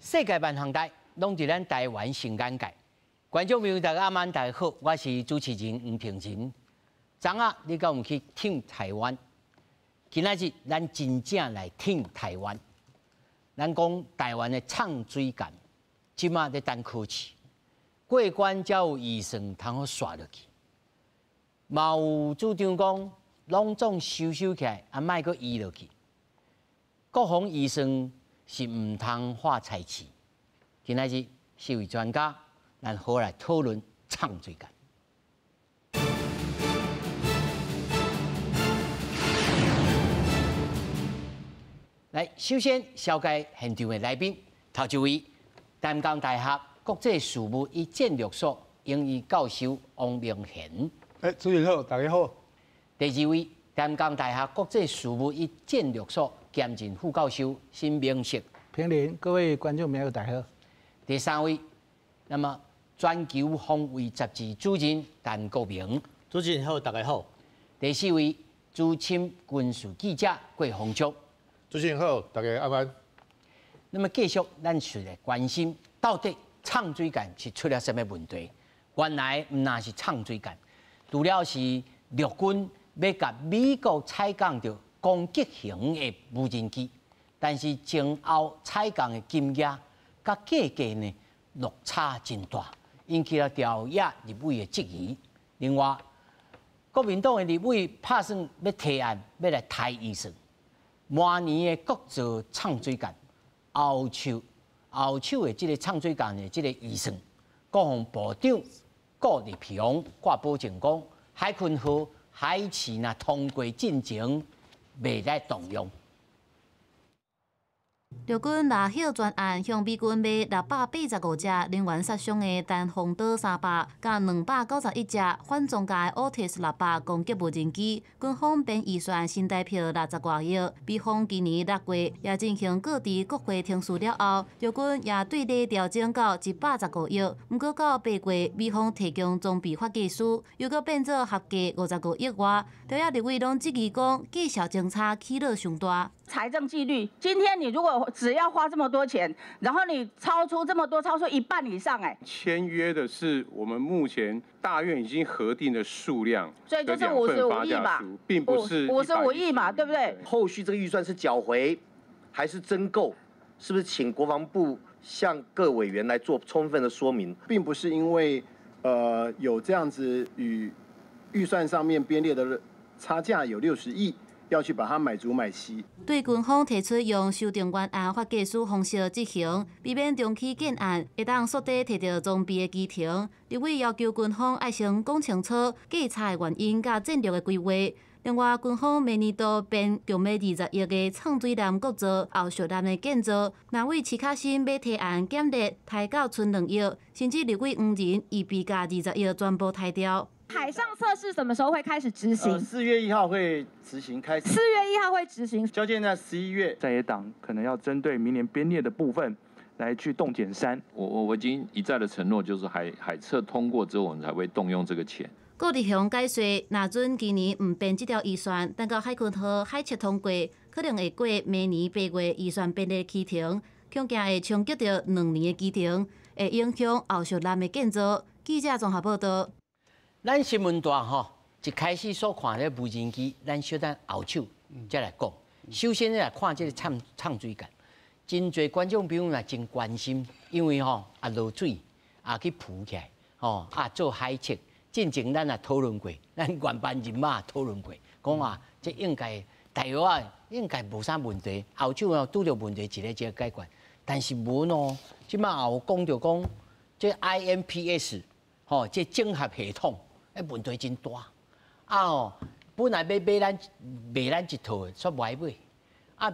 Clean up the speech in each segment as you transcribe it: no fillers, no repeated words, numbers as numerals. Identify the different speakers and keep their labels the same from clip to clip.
Speaker 1: 世界万方台，拢伫咱台湾新眼界。观众朋友，大家晚安，大家好，我是主持人黄平仁。昨仔你甲我们去挺台湾，今仔日咱真正来挺台湾。咱讲台湾的唱水感，即马在等考试，过关才有预算通好刷落去。嘛有主张讲，拢总收起来，莫阁移落去。国防预算是唔通花财气。今仔日四位专家，咱好来讨论唱水感。来，首先绍介现场的来宾，头一位，淡江大学国际事务与战略所英语教授王明贤。
Speaker 2: 主持人好，大家好。
Speaker 1: 第二位，淡江大学国际事务与战略所兼任副教授辛明石。
Speaker 2: 平林，各位观众朋友，大家好。
Speaker 1: 第三位，那么全球防卫杂志主任陈国明。
Speaker 3: 主持人好，大家好。
Speaker 1: 第四位，资深军事记者郭宏竹。
Speaker 4: 主持人好，大家晚安。
Speaker 1: 那么继续，咱是来关心到底唱水感是出了什么问题？原来唔那是唱水感，除了是陆军要甲美国采购到攻击型的无人机，但是前后采购的金额甲价格呢落差真大，引起了朝野立委的质疑。另外，国民党的立委拍算要提案要来抬预算。明年的国造唱水感，后手的这个唱水感的这个预算，国防部长顾立雄挂保证讲，海鲲号、海旗若通过进程，未来动用。
Speaker 5: 陆军拿hiệu专案向美军买685只人员杀伤的弹簧刀300，甲291只反装甲的 OTS-600攻击无人机，军方编预算新台币60多亿。美方今年6月也进行各地国会听书了后，陆军也对内调整到115亿。不过到8月，美方提供装备发技术，又搁变做合计55亿外。朝野立委拢质疑讲，绩效政策起落上大。
Speaker 6: 财政纪律，今天你如果只要花这么多钱，然后你超出这么多，超出一半以上，
Speaker 4: 签约的是我们目前大院已经核定的数量，
Speaker 6: 所以就是55亿嘛，
Speaker 4: 并不是
Speaker 6: 55亿嘛，对不对？
Speaker 7: 后续这个预算是缴回还是增购？是不是请国防部向各委员来做充分的说明？
Speaker 8: 并不是因为有这样子与预算上面编列的差价有60亿。要去把它买足买齐。
Speaker 5: 对军方提出用修订原案发技术方式执行，避免中期建案会当缩短摕到装备的期程。立委要求军方要先讲清楚价差的原因甲战略的规划。另外，军方明年度编共买20亿的唱水南国造后续站的建造，南为市卡新要提案减列抬到剩2亿，甚至立委黄仁预备甲20亿全部抬掉。
Speaker 9: 海上测试什么时候会开始执行
Speaker 10: ？4月1号会执行开始。
Speaker 9: 4月1号会执行，
Speaker 10: 交件在11月。
Speaker 11: 在野党可能要针对明年编列的部分来去动减删。
Speaker 12: 我已经一再的承诺，就是海测通过之后，我们才会动用这个钱。
Speaker 5: 顾立雄解说，若准今年唔编这条预算，等到海鲲号海测通过，可能会过明年8月预算编列期程，恐惊会冲击到2年的期程，会影响后续站的建造。记者综合报道。
Speaker 1: 咱新闻大吼，一开始所看的无人机，咱小等后手再来讲。首先来看这个唱水感，真侪观众朋友也真关心，因为落水去浮起来，做海测，进前咱也讨论过，咱原班人马讨论过，讲这应该台湾应该无啥问题，后手拄着问题一个解决，但是无即马有讲着讲这 IMPS 这整合系统。问题真大本来要卖咱一套的，煞买买，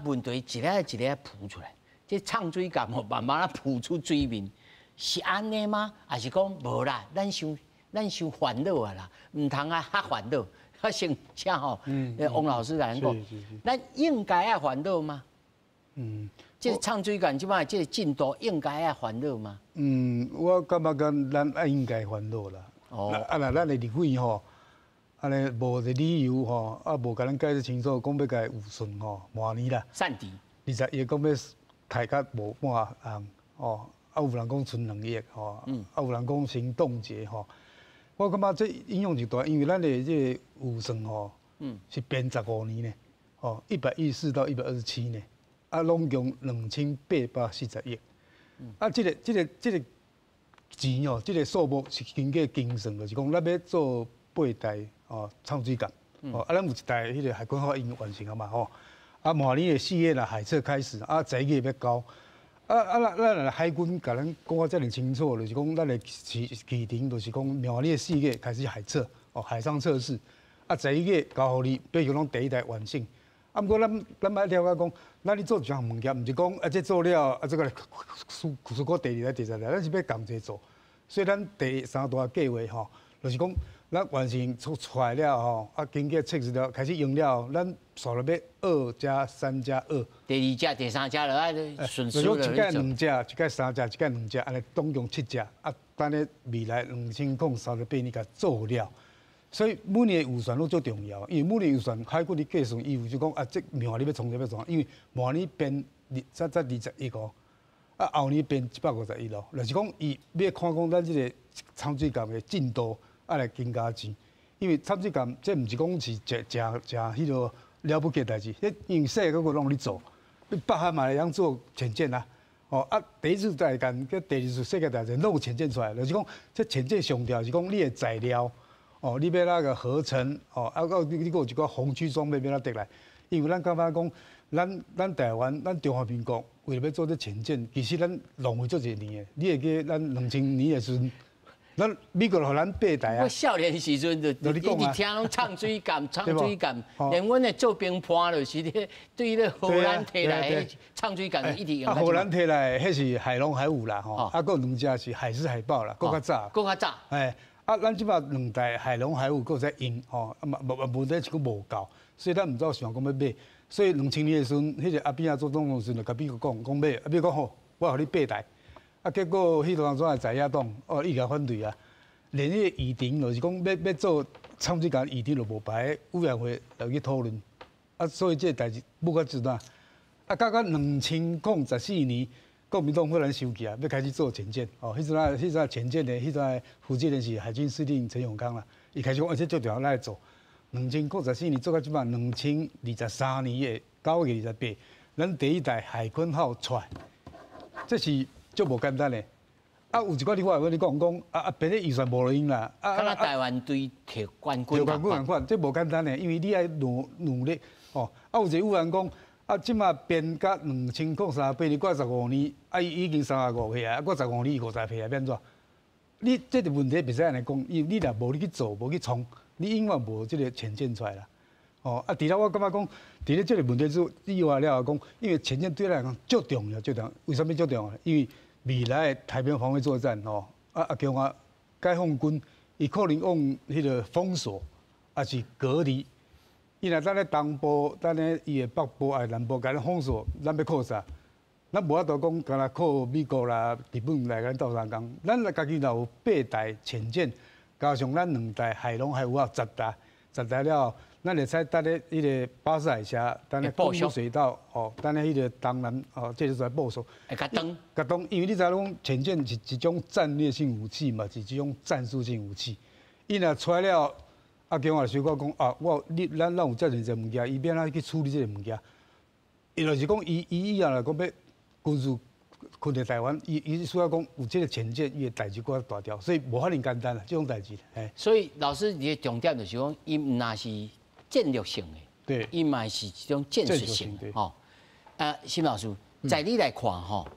Speaker 1: 问题一个一个浮出来，这唱水感慢慢浮出水面，是安尼吗？还是讲无啦？咱伤烦恼啊啦，唔通较烦恼，先请王老师来讲，咱应该要烦恼吗？这唱水感即摆这个进度应该要烦恼吗？
Speaker 2: 我感觉咱应该烦恼啦。那咱的立委安尼无一个理由无甲咱解释清楚，讲要甲预算明年啦，
Speaker 1: 散地
Speaker 2: 20亿讲要抬到无半哦，啊有人讲剩2亿，吼，啊有人讲先冻结，吼。我感觉这影响就大，因为咱的这个预算吼，是编15年呢，哦，114到127呢，啊，拢共2840亿，啊，这个钱哦，这个数目是经过精算，就是讲咱要做8台哦唱水港，哦，啊，咱有1台迄个海关号已经完成了嘛，吼，啊，明年的4月啦海测开始，啊，1月要交。咱海军甲咱讲啊，遮尔清楚，就是讲咱的启程，就是讲明年4月开始海测，哦，海上测试，啊，1月交互你，比如讲第1台完成。啊，不过咱要了解讲，咱咧做一项物件，毋是讲啊，这做了啊，这个输过第2台、第3台，咱是要共齐做。所以咱第3大计划吼，就是讲咱完成出来了吼，啊，经过测试了，开始用了，咱刷了要2+3+2。
Speaker 1: 第2只、第3只了，啊，顺序了。
Speaker 2: 一届2只，一届3只，一届2只，安尼总共7只。啊，等咧未来2038年甲做了。所以每年的预算都最重要，因为每年预算海军的计算，伊有就讲啊，这明年要创啥要创，因为明年编才20亿哦，啊后年编150亿咯，就是讲伊要看讲咱这个参水港的进度，啊来增加钱，因为参水港这毋是讲是食迄落了不起的代志，因为细个拢咧做，你北海嘛会晓做潜舰啊，哦啊第一次大干，跟第二次世界大战弄潜舰出来，就是讲这潜舰上调是讲你的材料。哦，你要那个合成，哦，啊，你有一个红区装备要哪得来？因为咱感觉讲，咱台湾，咱中华民国为了要做这潜舰，其实咱浪费足侪年的。你会记咱2000年的时阵，咱美国互咱8台啊。
Speaker 1: 我少年时阵就一直听拢唱水艦，唱水艦，连阮的做兵盘就是咧对咧荷兰摕来唱水艦一直用。
Speaker 2: 啊，荷兰摕来迄是海龙海虎啦，吼，啊，佫2只是海狮海豹啦，佫较早。
Speaker 1: 佫较早。
Speaker 2: 哎。啊，咱即摆2台海龙海虎搁在用，吼，啊无得一个无够，所以咱毋走想讲要买，所以2000年的时阵，迄个阿扁啊做总统时就甲美国讲买，美国讲好，我互你8台，啊结果迄当阵的在野党，哦，伊甲反对啊，连迄个议程就是讲要做参水港议程就无排，委员会来去讨论，啊，所以这代志不过一段，啊，到2014年。国民党忽然收起啊，要开始做潜舰哦。迄阵潜舰的，迄阵负责人是海军司令陈永康啦。伊开始讲，而且最重要来做。2014年做到即摆，2023年的9月28，咱第1台海鲲号出来，这是足无简单的。啊，有一寡我会跟你讲，别个预算无落用啦。
Speaker 1: 敢若台湾队摕冠军
Speaker 2: 共款，这无简单的，因为你爱努力哦。啊，有一个委员讲。啊，即马编到2038年，过15年，啊，已经35岁啊，过15年50岁啊，变怎？你这个问题袂使安尼讲，因为你若无你去做，无去冲，你永远无这个潜舰出来啦。哦，啊，除了我感觉讲，除了这个问题以外了后讲，因为潜舰对咱来讲足重要，足重要。为什么足重要？因为未来的太平洋防卫作战，哦，强啊，解放军伊可能用迄个封锁，还是隔离。伊若咱咧东部，咱咧伊的北部、南部，甲咱封锁，咱要靠啥？咱无法度讲，干那靠美国啦、日本来咱斗相共。咱家己若有8台潜舰，加上咱2台海龙海虎啊，10台了，咱会使搭咧迄个巴士海峡，搭咧公路水道，哦，搭咧迄个东南，哦，这就是来部署。
Speaker 1: 会甲动，
Speaker 2: 甲动，因为你知讲潜舰是一种战略性武器嘛，是一种战术性武器。伊若出来了。啊，叫我小可讲啊，咱有遮尔侪物件，伊要哪去处理这个物件？伊就是讲，伊以后来讲要军事困在台湾，伊需要讲有这个潜舰，伊的代志搁大条，所以无法恁简单啦，这种代志。
Speaker 1: 所以老师，你的重点就是讲，伊毋那是战略性的，
Speaker 2: 对，
Speaker 1: 伊嘛是一种建设性的，吼。辛老师，在你来看吼，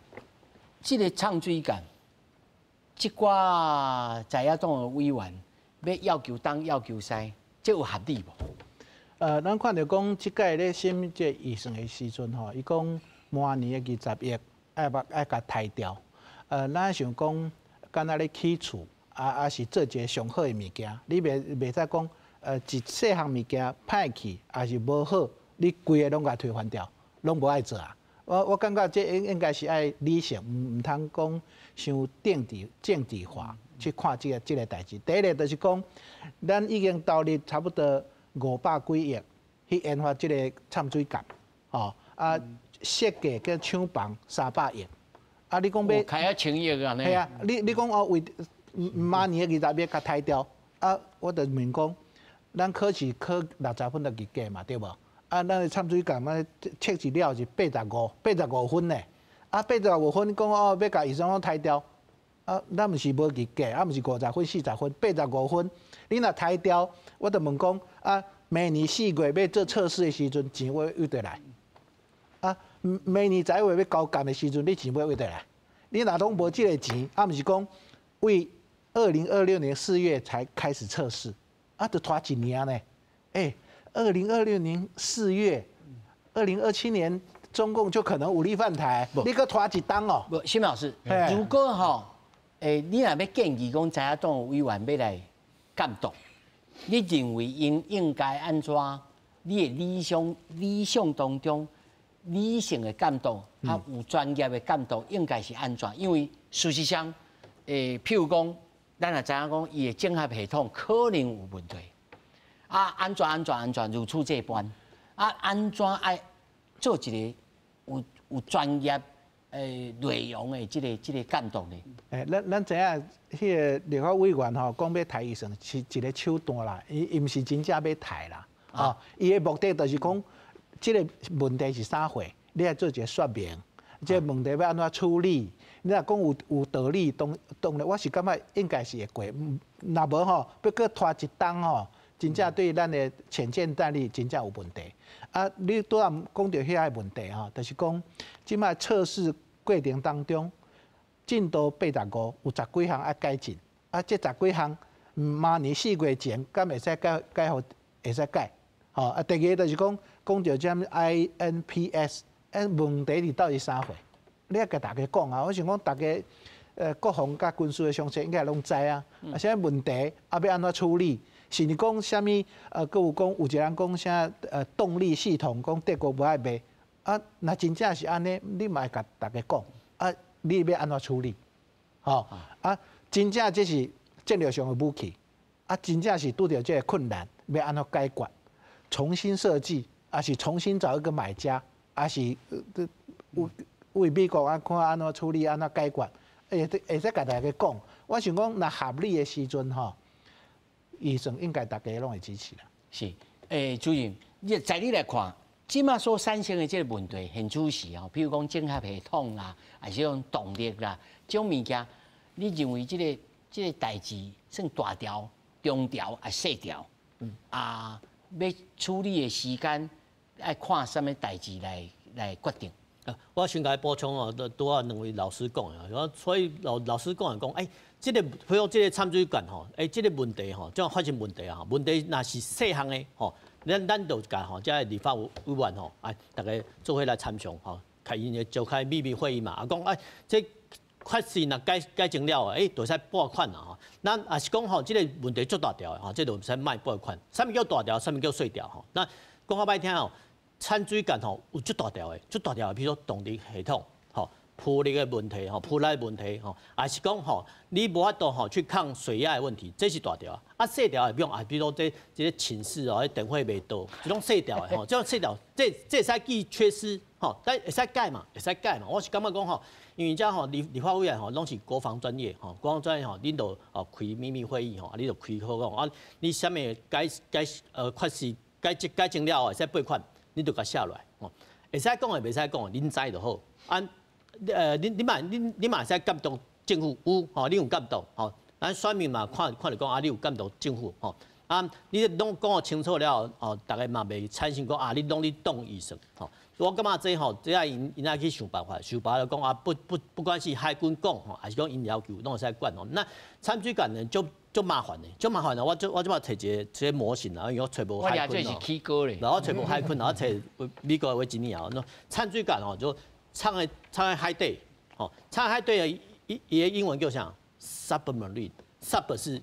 Speaker 1: 这个唱水港，即寡在野党的委员。要求东要求西，这有合理无？
Speaker 3: 咱看到讲，即届咧审这预算的时阵吼，伊讲明年的20亿爱甲抬掉。咱想讲，敢若咧起厝，是做一个上好的物件。你袂使讲，一细项物件歹去，还是无好，你规个拢甲推翻掉，拢无爱做啊。我感觉这应该是爱理性，唔通讲伤政治化。去看这个代志，第一个就是讲，咱已经投入差不多500几亿去研发这个掺水港，设计跟厂房300亿，啊，你讲要
Speaker 1: 开1,000亿啊？
Speaker 3: 系啊，你讲哦为明年的20月甲抬掉啊，我就问讲，咱考试考60分就及格嘛，对无？啊，咱的参水感嘛测试了是85分呢。啊，85分讲哦要甲医生抬掉，啊，咱毋是无及格，啊，毋是50分、40分，85分，你若抬掉，我就问讲啊，明年4月要做测试的时阵，钱要又得来？啊，明年10月要交监的时阵，你钱要又得来？你若拢无即个钱，啊，毋是讲为2026年4月才开始测试，啊，就拖1年呢。2026年4月，2027年中共就可能武力犯台，你个拖一档哦。
Speaker 1: 不，新老师，如果你若要建议讲，在野党委员要来监督，你认为应该安怎？你的理想当中，理性的监督，啊，有专业的监督，应该是安怎？因为事实上，譬如讲，咱也知影讲，伊的整合系统可能有问题。啊，安怎如此这般？啊，安怎爱做一个有专业内容的这个监督呢？
Speaker 3: 咱知影，迄个立法委员吼讲要抬医生是一个手段啦，伊毋是真正要抬啦。哦，伊的目的就是讲，这个问题是啥货，你要做一个说明，这个问题要安怎处理？你若讲有道理，当然我是感觉应该是会过。若无吼，要搁拖一档吼。真正对咱的潜舰弹力真正有问题。啊，你拄仔讲到遐个问题吼，就是讲，即摆测试过程当中，进度85，有10几项要改进。啊，这10几项，明年4月前，敢会使改好，会使改。吼，啊，第二个就是讲到这 INPS， 问题是到底啥货？你要甲大家讲啊，我想讲大家。国防甲军事的相关应该拢知啊，啊，啥问题啊要安怎处理？是你讲啥物？佮有讲有一个人讲啥动力系统，讲德国无爱卖啊，那真正是安尼，你嘛甲大家讲啊，你要安怎处理？吼啊，真正这是战略上的武器啊，真正是拄着这个困难，要安怎解决？重新设计，还是重新找一个买家，还是为美国看安怎处理，安怎解决？会使甲大家讲，我想讲，若合理的时阵吼，医生应该大家拢会支持啦。
Speaker 1: 是，主任，在你来看，即马所产生的这个问题，很主时哦，譬如讲整合系统啦，还是讲动力啦，这种物件，你认为这个代志算大条、中条还细条？啊，要处理的时间，爱看什么代志来决定？
Speaker 13: 我先来补充哦，拄啊两位老师讲的，所以老师讲这个比如这个参水管吼，这个问题吼，这样发生问题啊，问题若是细项的吼，咱就甲吼，这立法委员吼，大家做伙来参详吼，开因召开秘密会议嘛，讲这确实若改正了，就使拨款啦吼。咱也是讲吼，这个问题足大条的吼，这就唔使卖拨款。啥物叫大条，啥物叫细条吼？那讲较歹听吼。参水管吼有足大条的，比如说动力系统吼、扑力的问题吼、扑力的问题吼，还是讲吼你无法度吼去抗水压的问题，这是大条。啊细条的比如比如说这些寝室哦，电费袂到，这种细条的吼，这种细条这使记缺失吼，但会使改嘛，我是感觉讲吼，因为这吼立法委员吼拢是国防专业吼，国防专业吼，恁就开秘密会议吼，你就开好讲啊，你啥物确实改正了会使拨款。你就甲写落来，会使讲的，袂使讲的，恁知就好。你嘛会使监督政府有吼，你有监督吼，咱选民嘛看着讲你有监督政府吼。你拢讲清楚了后，大家嘛袂产生讲你拢动意识吼。我感觉这吼，这因爱去想办法就讲不管是海军讲吼，还是讲因要求，拢会使管吼。那参水管呢，就麻烦的，我即摆摕一个模型啦，因为我找无海军咯，然后找无海军，然后找美国的维吉尼亚，那参水管吼就藏在海底，吼，藏在海底的伊的英文叫啥 ？submarine，sub 是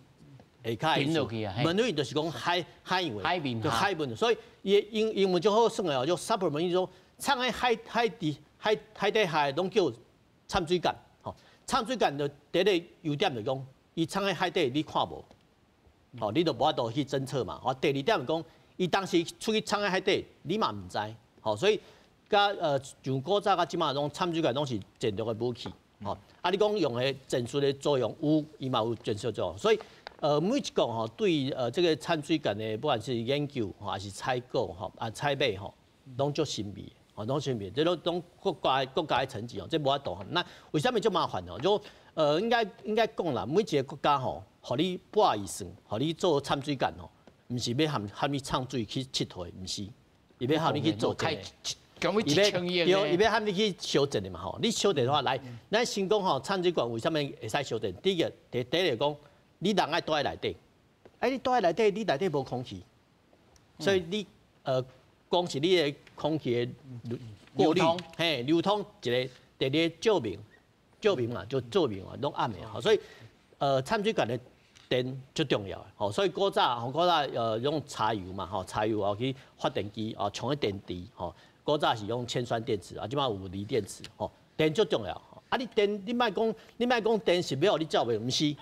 Speaker 13: 下骹的意思 ，marine 就是讲海洋的，就海面，所以伊的英文就好算的哦，就 submarine 就藏在海底下拢叫参水管，吼，参水管的第一个优点就讲。伊藏在海底，你看无，吼，你就无法度去侦测嘛。第二点就讲，伊当时出去藏在海底，你嘛唔知，吼，所以像古早甲即马种参水管拢是战略的武器，吼，啊，你讲用的证书的作用有，伊嘛有证书作用，所以每一个吼对这个掺水感的，不管是研究吼还是采购吼啊采买吼，拢足神秘。哦，拢全面，这拢国家的层级哦，这无法度。那为什么就麻烦哦？就应该讲啦，每一个国家吼，互你拨预算，互你做掺水干吼，毋是要喊你唱水去佚佗，毋是，伊要喊你去做这个，伊要喊你去修正的嘛吼。你修正的话，来，咱先讲吼，掺水管为什么会使修正？第一个来讲，你人爱待在内底，你待在内底，你内底无空气，所以你光是你的空气的过滤，流通一个第二照明嘛，就照明嘛，拢暗的吼，所以掺水管的电最重要的吼，所以古早用柴油嘛吼，柴油后去发电机哦，充个电池吼，古早是用铅酸电池啊，即摆有锂电池吼，电最重要。啊，你电你莫讲电是要你照袂，毋是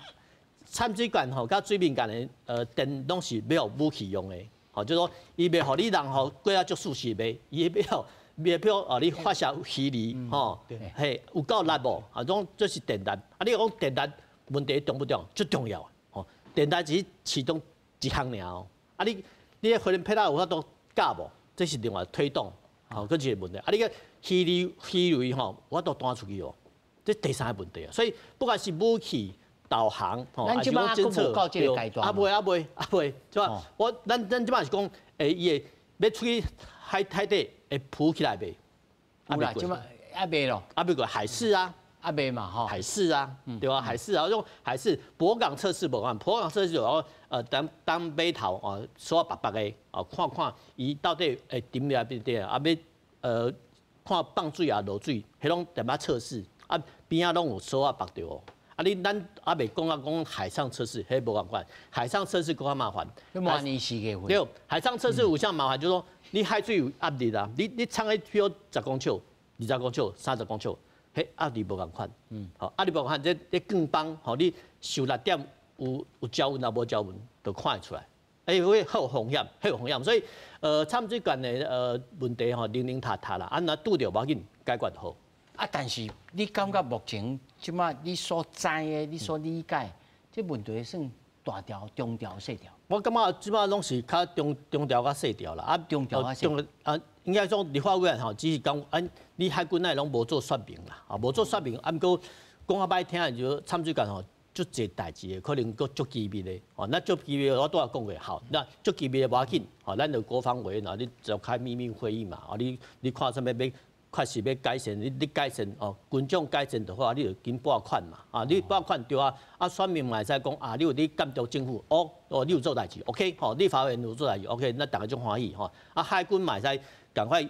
Speaker 13: 掺水管吼，甲水面管的电拢是要武器用的。好，就说伊袂互你人吼过啊足舒适袂，伊袂你发射虚拟吼，嘿有够力无？啊，种这是电力。啊，你讲电力问题重不重？最重要吼，电力只是其中一项尔哦。啊，你个可能配套有法度教无？这是另外推动，吼，搿是个问题。啊，你个虚拟吼，有法度弹出去哦，这第三个问题啊。所以不管是武器。导航，
Speaker 1: 咱即摆监测，袂，是吧？咱即摆是讲，伊会要出去海底会浮起来袂？有啦，即摆还袂咯，
Speaker 13: 袂过海试啊，
Speaker 1: 袂嘛吼，
Speaker 13: 海试啊，对吧？海试啊，用海试泊港测试无关，泊港测试就当码头哦，所白的哦，看伊到底会沉了变点，啊要看放水啊落水，迄拢点仔测试，啊边仔拢有所白着哦。啊，咱袂讲海上测试，迄无共款。海上测试更加麻烦。
Speaker 1: 模拟时间会。
Speaker 13: 对，海上测试有啥麻烦？就是说，你海水有压力啦，你撑个比如10公尺、20公尺、30公尺，迄压力无共款。好，压力无共款，这更帮，吼，你受力点有焦温啊，无焦温，就看得出来。会有风险，所以掺水管的问题吼，零塌啦，啊那拄着无要紧，解决好。
Speaker 1: 啊，但是你感觉目前即马你所知的、你所理解，这问题算大条、中条、细条？
Speaker 13: 我感觉即马拢是较中条甲细条啦，
Speaker 1: 中条甲细条
Speaker 13: 应该说立法委员吼，只是讲你海军内拢无做说明啦，无做说明，毋过讲较歹听的就掺水管吼，足侪代志的，可能佫足机密的，哦，那足机密我都要讲过，好，那足机密的无要紧，好，咱就国防委员啊，你召开秘密会议嘛，哦，你看啥物要。确实要改善，你改善哦，群众改善的话，你就紧拨款嘛，啊，你拨款对啊，选民嘛会使讲啊，你有监督政府，你有做代志 ，OK， 吼，立法委员有做代志 ，OK， 那大家就欢喜吼，啊，海军嘛会使赶快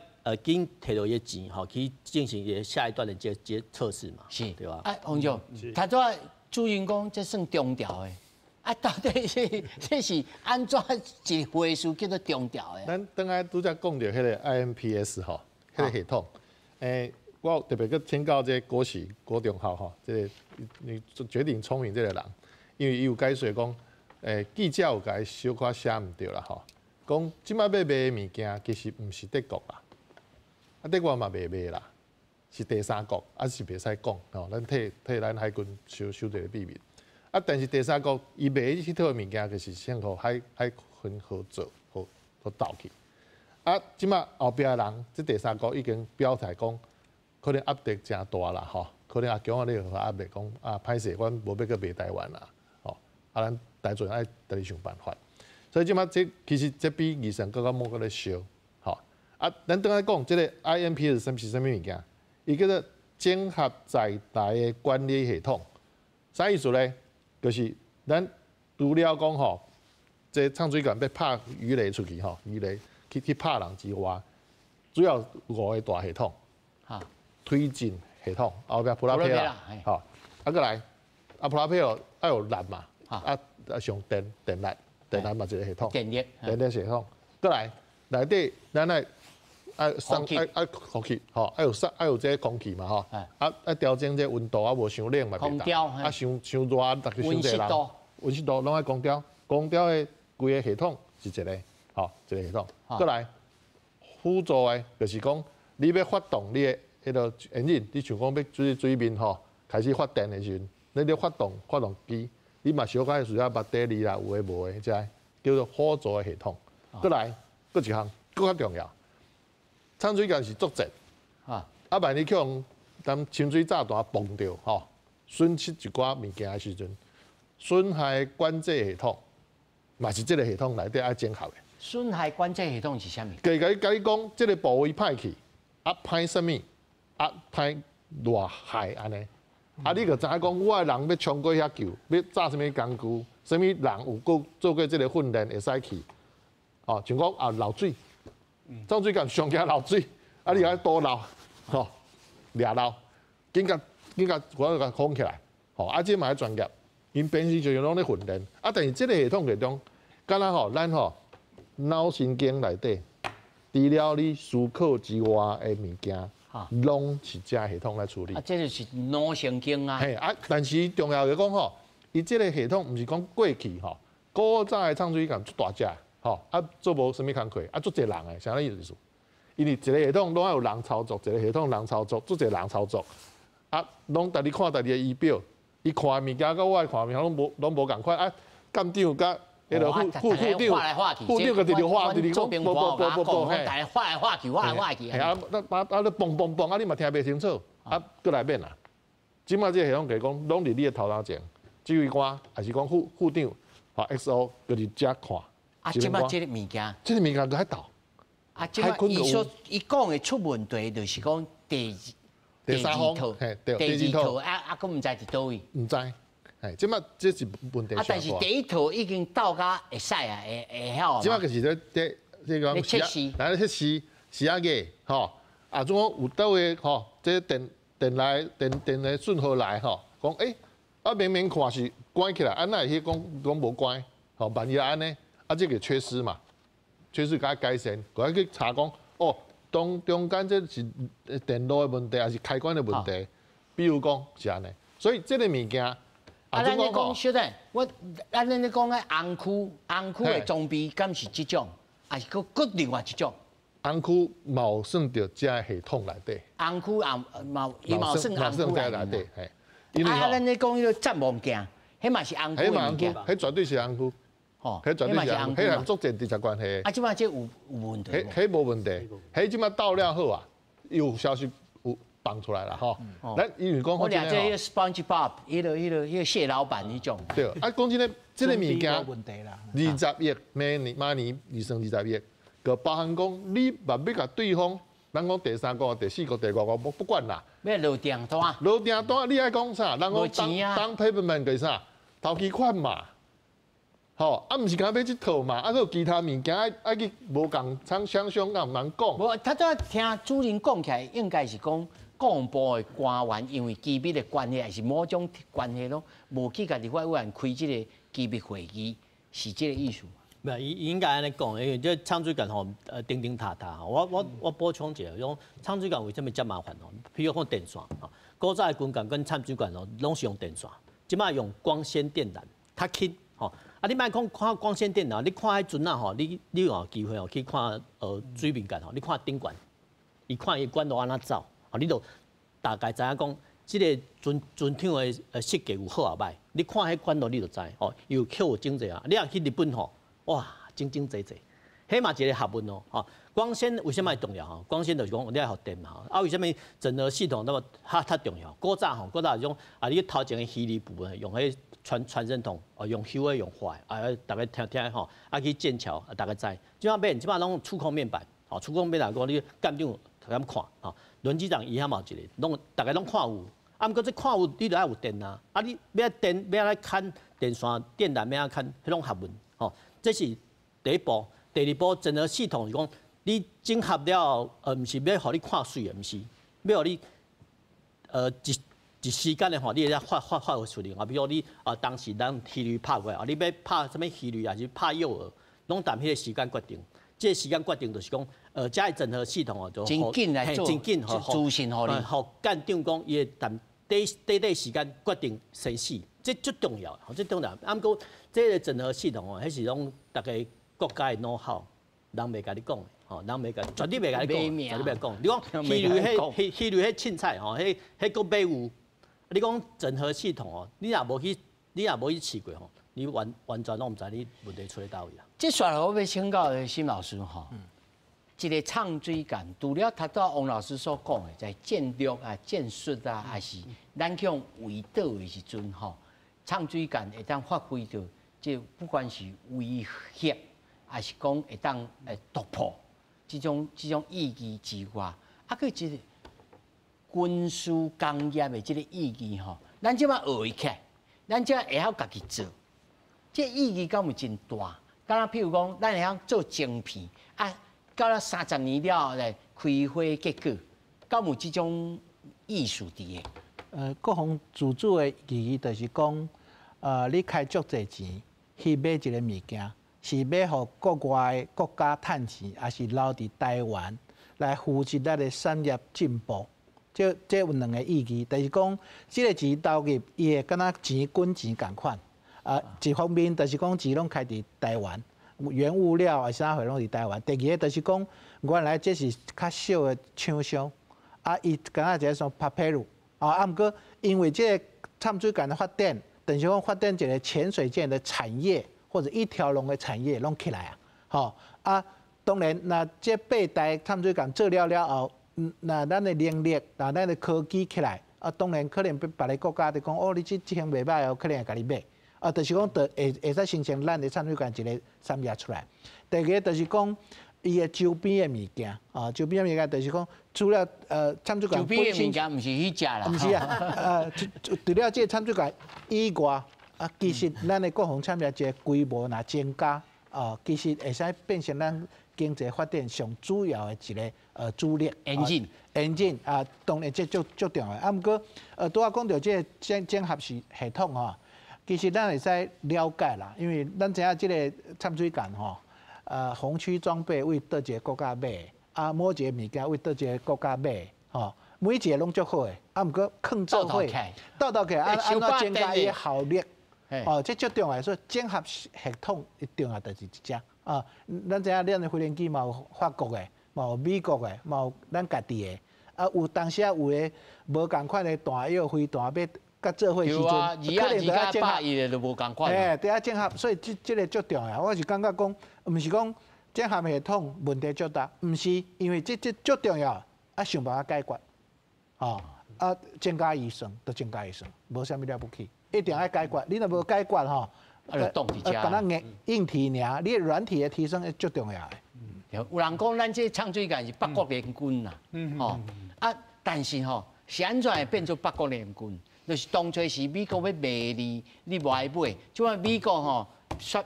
Speaker 13: 紧摕到伊钱吼，去进行一下一段的这测试嘛，
Speaker 1: 是，
Speaker 13: 对吧？
Speaker 1: 啊，洪总，他说朱云讲这算中调的，啊，到底这是安怎一回事叫做中调的？
Speaker 14: 咱刚才拄则讲到迄个 IMPS 吼，迄个系统。我特别去请教这郭喜郭中校吼，这个你决定聪明这个人，因为伊有解说讲，记者有甲伊小可写毋对啦吼，讲即摆要卖的物件其实毋是德国啦，啊德国嘛袂卖啦，是第三国，啊是袂使讲吼，咱替咱海军守一个秘密，啊但是第三国伊卖迄套物件就是先互海军好做，好斗去。啊，即马后壁的人，即第三国已经表态讲，可能压力真大啦，吼，可能阿强啊，你有压力讲啊，歹势，阮无要去卖台湾啦，吼，啊，咱台船爱家己想办法。所以即马其实这比二审更加莫个咧烧，吼，啊，咱等下讲，即个 IMP 是啥物物件？伊叫做整合在台的管理系统，啥意思咧？就是咱除了讲吼，这畅水管要拍鱼雷出去吼，鱼雷。去拍人之外，主要5个大系统，推进系统，后壁普拉佩啦，吼，啊过来，啊普拉佩尔要有力嘛，啊上电力嘛一个系统，电力系统，过来内底咱来空气，吼，要有这个空气嘛，吼，调整这温度啊，无伤冷嘛，空调，伤热，大家伤济人，温湿度拢爱空调，空调的规个系统是一个。好，一个系统，过来辅助的，就是讲你要发动你的迄个引擎，你像讲要水面吼，开始发电的时阵，你咧发动机，你嘛小可需要把电力啦，有诶无诶，即叫做辅助的系统。过来，搁一项搁较重要，呛水杆是作战啊，万一去用当清水炸弹崩掉吼，损失一寡物件的时阵，损害管制系统，嘛是这个系统内底爱整合的。
Speaker 1: 损害管制系统是啥物？
Speaker 14: 甲你讲，这个部位歹去，歹什么，歹偌害安尼。你就知影讲，我的人要冲过遐救，要炸什么工具，什么人有过做过这个训练会使去。哦，像讲漏水，脏水敢上惊漏水，你爱多漏，吼，掠漏，紧甲我甲封起来。吼，这嘛专业，因平时就拢咧训练。但是这个系统其中，敢若咱脑神经内底，除了你思考之外的物件，拢是这系统来处理。
Speaker 1: 这就是脑神经啊。
Speaker 14: 嘿，但是重要就讲伊这个系统毋是讲过去古早的唱水感足大只，做无啥物工课，足侪人的，啥意思？因为一个系统拢要有人操作，一个系统人操作，足侪人操作，拢带你看家己的仪表，伊看物件甲我看物件拢无共款，舰长甲。迄个副长个直直画，直直讲，不，
Speaker 1: 嘿，大家画来画去，画来画去。
Speaker 14: 你蹦，你嘛听袂清楚，过来变啦。即马这系统讲，拢伫你的头头前，指挥官还是讲副长，XO 就伫遮看。
Speaker 1: 即马这个物件，
Speaker 14: 这个物件都喺倒。
Speaker 1: 即马伊讲的出问题，就是讲第
Speaker 14: 三方，
Speaker 1: 第二套，佫毋知伫倒位。
Speaker 14: 毋知。即马这是问题。
Speaker 1: 但是第一套已经到甲会使啊，会晓啊。
Speaker 14: 即马就是这讲
Speaker 1: 测试，
Speaker 14: 来测试啊个吼，总讲有倒位这电的讯号来讲明明看是关起来，那迄讲无关，万一安尼，这个缺失嘛，缺失该改善，我去查讲中间这是电路的问题，还是开关的问题？比如讲是安尼，所以这个物件。
Speaker 1: 咱咧讲，小弟，咱咧讲个红区的装备，敢是即种，还是佫另外一种？
Speaker 14: 红区冇算到这系统内底。
Speaker 1: 红区伊冇算红区
Speaker 14: 内底，
Speaker 1: 咱咧讲迄个战望镜，迄嘛是红区物件。
Speaker 14: 迄绝对是红区。迄绝对是红区。迄足侪直接关系。
Speaker 1: 即摆这有问题。
Speaker 14: 迄无问题，迄即摆到了好啊，有消息有。放出来了咱因为讲
Speaker 1: 我俩这个 SpongeBob， 迄个蟹老板迄种。
Speaker 14: 对，讲真嘞，这个物件20亿，明年2020亿，个包含讲你万要甲对方，咱讲第三个、第四个、第五个不管啦。
Speaker 1: 要落订单。
Speaker 14: 落订单，你爱讲啥？人讲当 payment 个啥？头期款嘛。毋是讲买这套嘛，还有其他物件爱去无共厂商敢毋通讲。
Speaker 1: 无，他都听主任讲起来，应该是讲。公部的官员因为机密的关系，还是某种关系咯，无去甲立法委员开这个机密会议，是这个意思。
Speaker 13: 没有，伊应该安尼讲，因为这唱水管叮塔塔。我补充一下，用唱水管为什么遮麻烦譬如讲电线古早的军管跟唱水管拢是用电线，即摆用光纤电缆，较轻你莫看光纤电缆，你看迄阵你有机会去看水面管你看顶管，伊看伊管路安怎走。你就大概知影讲，即个船艇的设计有好也歹。你看迄管路，你就知有扣有整济啊。你若去日本哇，整济。迄嘛一个学问光纤为什么重要光纤就是讲你要互电嘛为什么整合系统那么较重要？古早是种你头前的虚拟部分用迄传声筒用修的用坏大家听去剑桥大家知。即摆拢触控面板触控面板讲你舰长敢看轮机长伊遐嘛有一个，大家拢看有，毋过这看有，你就要有电啊！你要电要来看电线、电缆要看，迄种学问这是第一步。第二步，整个系统是讲，你整合了，毋是要互你看水的，毋是，要互你一时间的你要发出来比如你当时咱鱼雷拍过来你要拍什么鱼雷，还是拍诱饵，拢踮迄个时间决定。这个时间决定就是讲，这个整合系统就
Speaker 1: 真紧来做，
Speaker 13: 真紧，
Speaker 1: 自信互你，
Speaker 13: 互舰长讲，伊会踮短时间决定生死，这最重要，这重要。毋过，这个整合系统迄是拢大家国家的know how，人袂甲你讲的，人袂甲，绝对袂甲你讲，绝对袂讲。你讲鱼雷迄凊彩迄个买有，你讲整合系统哦，你若无去试过吼，你完全拢唔知你问题出在倒位啊。
Speaker 1: 这下来我要请教的新老师吼，一个唱水感，除了他到王老师所讲的，在建筑啊、建设啊，还是咱去用围岛的时阵吼，唱水感会当发挥到，即不管是威胁，还是讲会当突破，这种意义之外，啊，佮一个军事工业的这个意义吼，咱即摆学起来，咱即摆会晓家己做，这意义敢有真大？敢若譬如讲，咱会晓做晶片啊。到了30年了后来开花结果，敢有这种艺术伫的？
Speaker 3: 国防自主的意义就是讲，你开足侪钱去买一个物件，是要互国外的国家趁钱，还是留伫台湾来扶持咱的产业进步？这有两个意义，就是讲，这个钱投入，伊会敢若钱滚钱共款。一方面就是讲钱拢开伫台湾。原物料啊，啥货拢伫台湾。第二个就是讲，原来这是较小的厂商，伊敢若一个像拍皮鲁，毋过因为这个掺水管的发展，等于讲发展一个潜水舰的产业或者一条龙的产业拢起来当然，那这8代掺水管做了后，那咱的能力，那咱的科技起来，当然可能别个国家就讲，你这项袂歹哦，可能会甲你买。就是讲，会使形成咱的产水管一个产业出来。第二个就是讲，伊的周边的物件，周边的物件就是讲，除了产水管
Speaker 1: 周边的物件，毋是迄只啦。
Speaker 3: 毋是啊，除了这产水管以外，其实咱的国防产业这规模若增加，其实会使变成咱经济发展上主要的一个主力。engine 当然这足重要。毋过拄仔讲到这整合系统吼。其实咱会使了解啦，因为咱知影即个掺水管吼，红区装备为倒一个国家买，某一个物件为倒一个国家买，每一个拢足好诶，毋过坑做伙，倒起来，安怎增加伊效率？这足重要，所以整合系统一重要就是一只。咱知影咱的飞行机嘛有法国诶，嘛有美国诶，嘛有咱家己诶，有当时有诶无共款诶弹药飞弹要。甲做伙时阵，
Speaker 1: 可能就要整合，伊就无共款。
Speaker 3: 对啊，整合，所以这个足重要。我是感觉讲，毋是讲整合系统问题足大，毋是因为这足重要，想办法解决。增加预算就增加预算，无啥物了不起，一定要解决。你若无解决吼，敢若硬体尔，你软体的提升足重要的。
Speaker 1: 有人讲咱这唱水管是北国联军啦，但是吼，是安怎会变做北国联军？就是当初是美国要卖你无爱买，即摆美国吼说，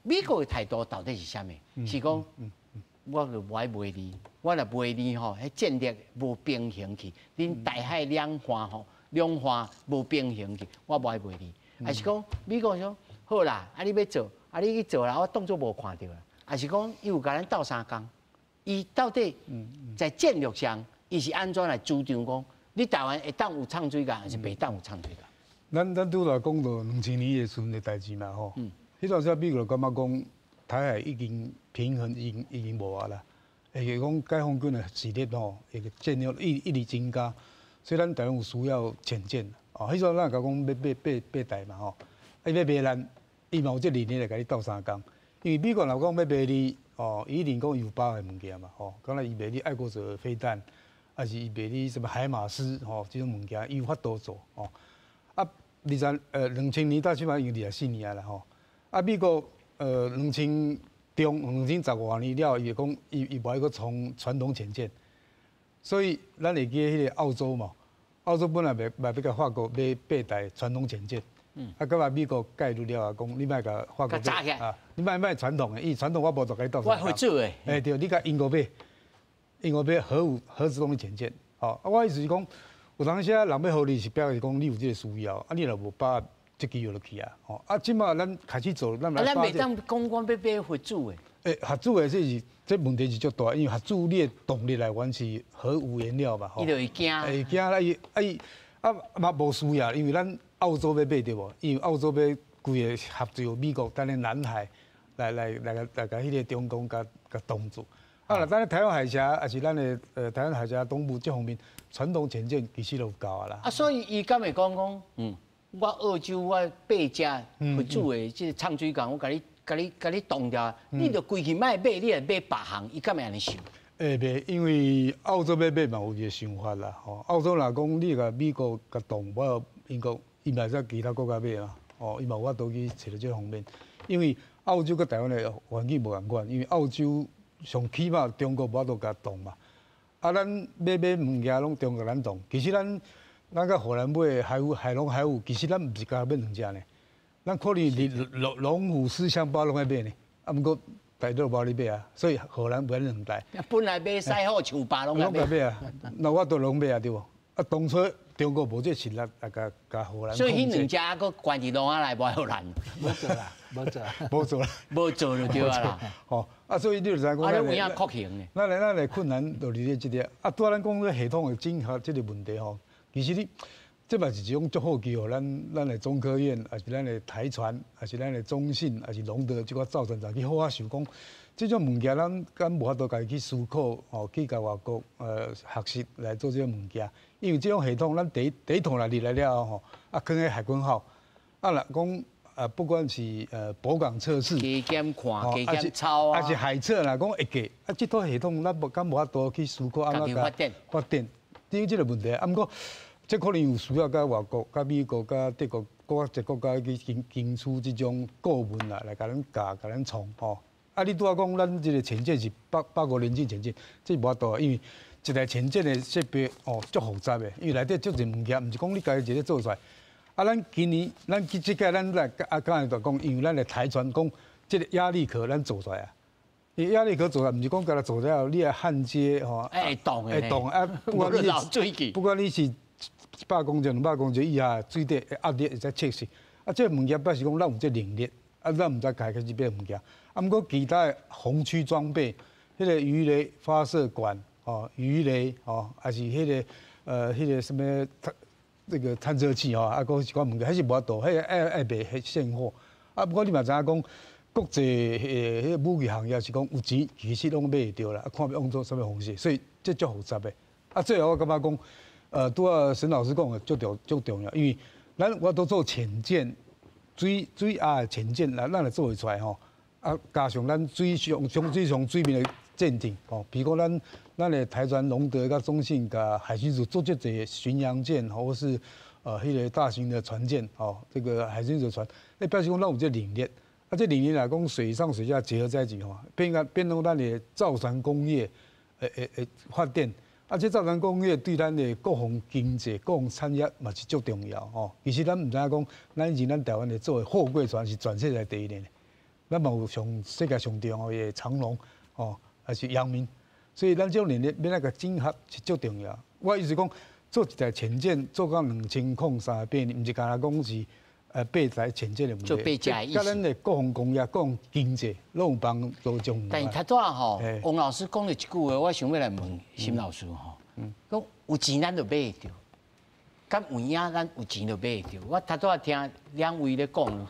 Speaker 1: 美国的态度到底是啥物？是讲，我就无爱卖你，我若卖你吼，迄战略无平衡去，恁大海两岸吼，两岸无平衡去，我无爱卖你。还是讲美国说好啦，你要做，你去做啦，我当作无看到啦。还是讲伊有甲咱斗相共，伊到底在战略上，伊是安怎来主张讲？你台湾会当有唱水管，还是袂当有唱水管？
Speaker 2: 咱拄来讲到2000年的时阵的代志嘛吼。迄阵时美国就感觉讲台海已经平衡已经无啊啦，而且讲解放军的实力吼，那个战略一直增加，所以咱台湾有需要前进。迄阵咱甲讲要买台嘛吼，伊要买咱，伊嘛有这理念来甲你斗相共。因为美国若讲要卖你，伊一定讲有包的物件嘛吼，讲来伊卖你爱国者飞弹。还是伊卖你什么海马斯这种物件，伊有法度做2000年到起码已经24年啦美国2015年了，伊讲伊无爱搁从传统潜舰，所以咱会记迄个澳洲嘛，澳洲本来要甲法国买8台传统潜舰，到来美国介入了讲你莫甲法国买你莫传统的，伊传统我无做甲你斗相共。
Speaker 1: 我会做的。
Speaker 2: 对，你甲英国买。因为要核子动力潜舰，我意思是讲，有当时人要互你是表示讲你有这个需要，你若无把这机会落去即马咱开始做，咱来。咱袂当
Speaker 1: 讲我要买核子的。
Speaker 2: 核子的这问题是足大，因为核子你的动力来源是核武原料嘛，
Speaker 1: 伊就会惊。
Speaker 2: 会惊啦，嘛无需要，因为咱澳洲要买对无？因为澳洲要规个合作美国，等咧南海来甲迄个中共甲冻住。啊，咱台湾海峡还是咱的台湾海峡东部这方面传统潜舰其实都有够啊啦。
Speaker 1: 啊，所以伊敢会讲，我澳洲我八只合资的即个唱水港，我甲你冻掉，你着规气卖，你来买别行，伊敢会安尼想？
Speaker 2: 会袂，因为澳洲要买嘛有一个想法啦，吼。澳洲若讲你甲美国甲冻，我英国伊嘛使其他国家买啊，哦，伊嘛有法度去找到这方面。因为澳洲甲台湾的环境无共款，因为澳洲上起码中国无法度甲冻嘛，啊，咱买物件拢中国咱冻。其实咱甲荷兰买海龙海虎，其实咱毋是甲买两只呢，咱可能龙虎狮象豹拢爱买呢，啊，毋过。台都无你买啊，所以荷兰买两台。
Speaker 1: 本来买西好像巴拢
Speaker 2: 买啊，那我都拢买啊，对无？啊，当初中国无这实力来甲荷兰。
Speaker 1: 所以迄两家个关伫拢啊来买荷兰。
Speaker 3: 无做啦，无做，
Speaker 2: 无做啦，
Speaker 1: 无做就对啊啦。
Speaker 2: 吼，啊，所以你就知讲。
Speaker 1: 啊，你有影确行呢？
Speaker 2: 咱的困难就伫咧即个，啊，拄咱讲个系统的整合即个问题吼，其实你。这嘛是一种足好机会，咱的中科院，还是咱的台船，还是咱的中信，还是龙德即个造船厂去好好想讲，这种物件咱敢无法度家己去思考，哦，去甲外国学习来做这种物件，因为这种系统咱第一趟来入来了吼，啊，放喺海军号，啊，若讲不管是泊港测试，
Speaker 1: 加减看，加减抄啊，
Speaker 2: 还是海测啦，讲会记，啊，这套系统咱敢无法度去思考安怎发展，对于这个问题，啊，毋过。这可能有需要甲外国、甲美国、甲德国各一国家去经出这种顾问啦，来甲咱教、甲咱创吼。啊，你拄仔讲咱这个潜舰是8国联军潜舰，这无法度，因为一台潜舰的设备哦足复杂的，因为内底足侪物件，毋是讲你家己一个做出来。啊，咱今年即届咱来刚才就讲，因为咱的台船讲这个压力壳咱做出来啊。伊压力壳做出来，毋是讲甲它做了，你来焊接吼。
Speaker 1: 会动的。
Speaker 2: 会动啊！不管你是。100公尺、200公尺以下水底压力会使测试，啊，这物件表示讲咱有这能力，啊，咱毋知开始买物件，啊，毋过其他红区装备，迄个鱼雷发射管，哦，鱼雷，哦，还是迄个什么那个探测器，哦，啊，个是款物件，还是无法度，迄个爱卖现货，啊，不过你嘛知影讲，国际迄个武器行业是讲有钱，其实拢买会到啦，啊，看要用做什么方式，所以这足复杂的，啊，最后我感觉讲。拄啊，沈老师讲的足重要，因为我都做潜舰，水压的潜舰，咱来做会出来吼。啊，加上咱水面的舰艇吼，比如讲咱的台船龙德、甲中信、甲海巡署做这些巡洋舰，或是迄个大型的船舰吼，这个海巡署船，表示讲咱有这能力。啊，这能力来讲，水上水下结合在一起吼，变成咱的造船工业发展。啊，这造船工业对咱的各项经济、各项产业嘛是足重要吼。其实咱毋知影讲，咱以前咱台湾的做的货柜船是全世界第一呢。咱嘛有世界上重要的长荣哦，还是阳明，所以咱这种能力要那个整合是足重要。我意思讲，做一台潜舰做到2003年，毋是干那讲是8台潜舰的问题。
Speaker 1: 做8架的意思。
Speaker 2: 甲咱的各项工业、各项经济，拢有帮助种。
Speaker 1: 但是他拄仔吼，王老师讲了一句话，我想要来问沈老师吼，讲有钱咱就买会着，敢有影咱有钱就买会着。我他拄仔听两位咧讲，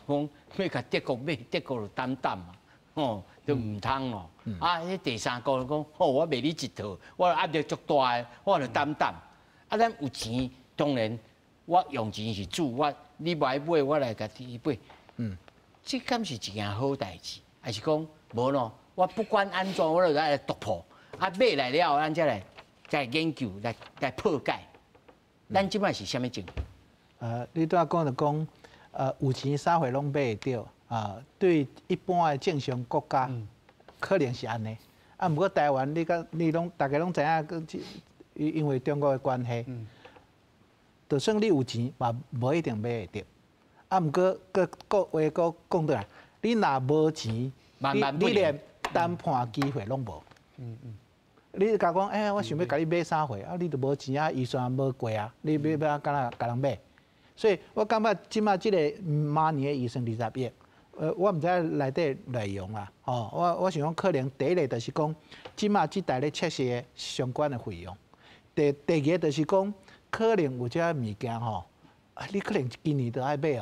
Speaker 1: 要甲德国买，德国就担嘛，吼，就唔通哦。啊，迄第三个讲，好，我卖你一套，我压力足大诶，我就担。啊，咱有钱，当然我用钱是主，你买，我来甲你买。这敢是一件好代志，还是讲无咯？我不管安怎，我就来突破。啊，买来了，咱再来研究，来破解。咱即摆是啥物情？
Speaker 3: 你拄仔讲就讲，有钱啥货拢买会着啊。对一般的正常国家，可能是安尼。啊，毋过台湾你拢大家拢知影，因为中国的关系，就算你有钱，嘛无一定买会着。啊，毋过话讲倒来，你若无钱，你连谈判机会拢无。你甲讲，我想要甲你买啥货，啊，你都无钱啊，预算无过啊，你要甲人买。所以我感觉即马即个明年的预算20亿，我毋知内底内容啦，吼，我想讲可能第一个就是讲，即马即代咧测试的相关的费用，第二个就是讲，可能有遮物件吼，你可能今年就爱买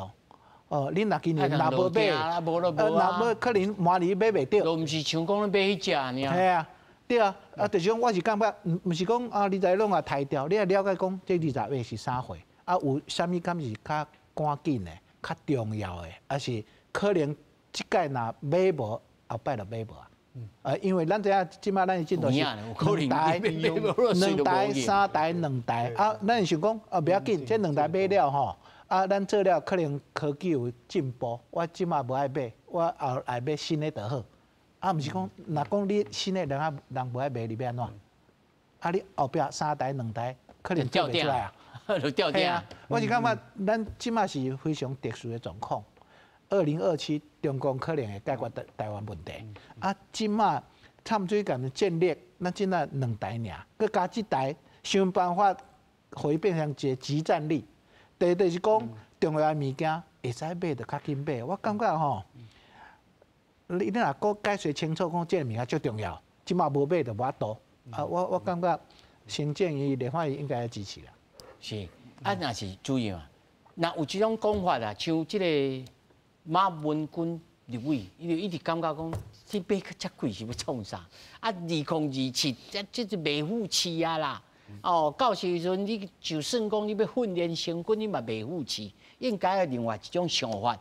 Speaker 3: 哦，你若今年若无买，若无可能明年买袂着。
Speaker 1: 都毋是像讲买迄只尔。
Speaker 3: 系啊。对啊，就是讲我是感觉，毋是讲啊，你在拢啊抬掉，你也了解讲这20岁是啥岁，啊有啥物敢是较赶紧的、较重要的，还是可能即届若买无，后摆就买无啊。因为咱知影，即摆咱的进度是2台、2台、3台、2台啊，咱是想讲啊，不要紧，这2台买了吼，啊，咱做了可能科技有进步，我即摆无爱买，我后来买新的就好。啊，毋是讲，若讲你新的人无爱买，你要安怎？啊，你后壁3台、2台可能做袂出来啊，
Speaker 1: 就掉电啊。
Speaker 3: 我是感觉咱即摆是非常特殊的状况。2027中共可能会解决台湾问题。啊，即摆掺水管的建立，咱即摆2台尔，佮加1台，想办法互伊变成一个集战力。第二就是讲，重要的物件会使买就较紧买。我感觉吼。你若讲解释清楚，讲这个物件最重要，即马无买就无法度。啊，我感觉行政院立法院应该要支持啦。
Speaker 1: 是，啊，若是注意嘛，若有即种讲法啦，像即个马文君立委，伊就一直感觉讲，这买遮贵是要创啥？啊，2027这是袂付气啊啦。哦，到时阵你就算讲你要训练成军，你嘛袂付气，应该有另外一种想法。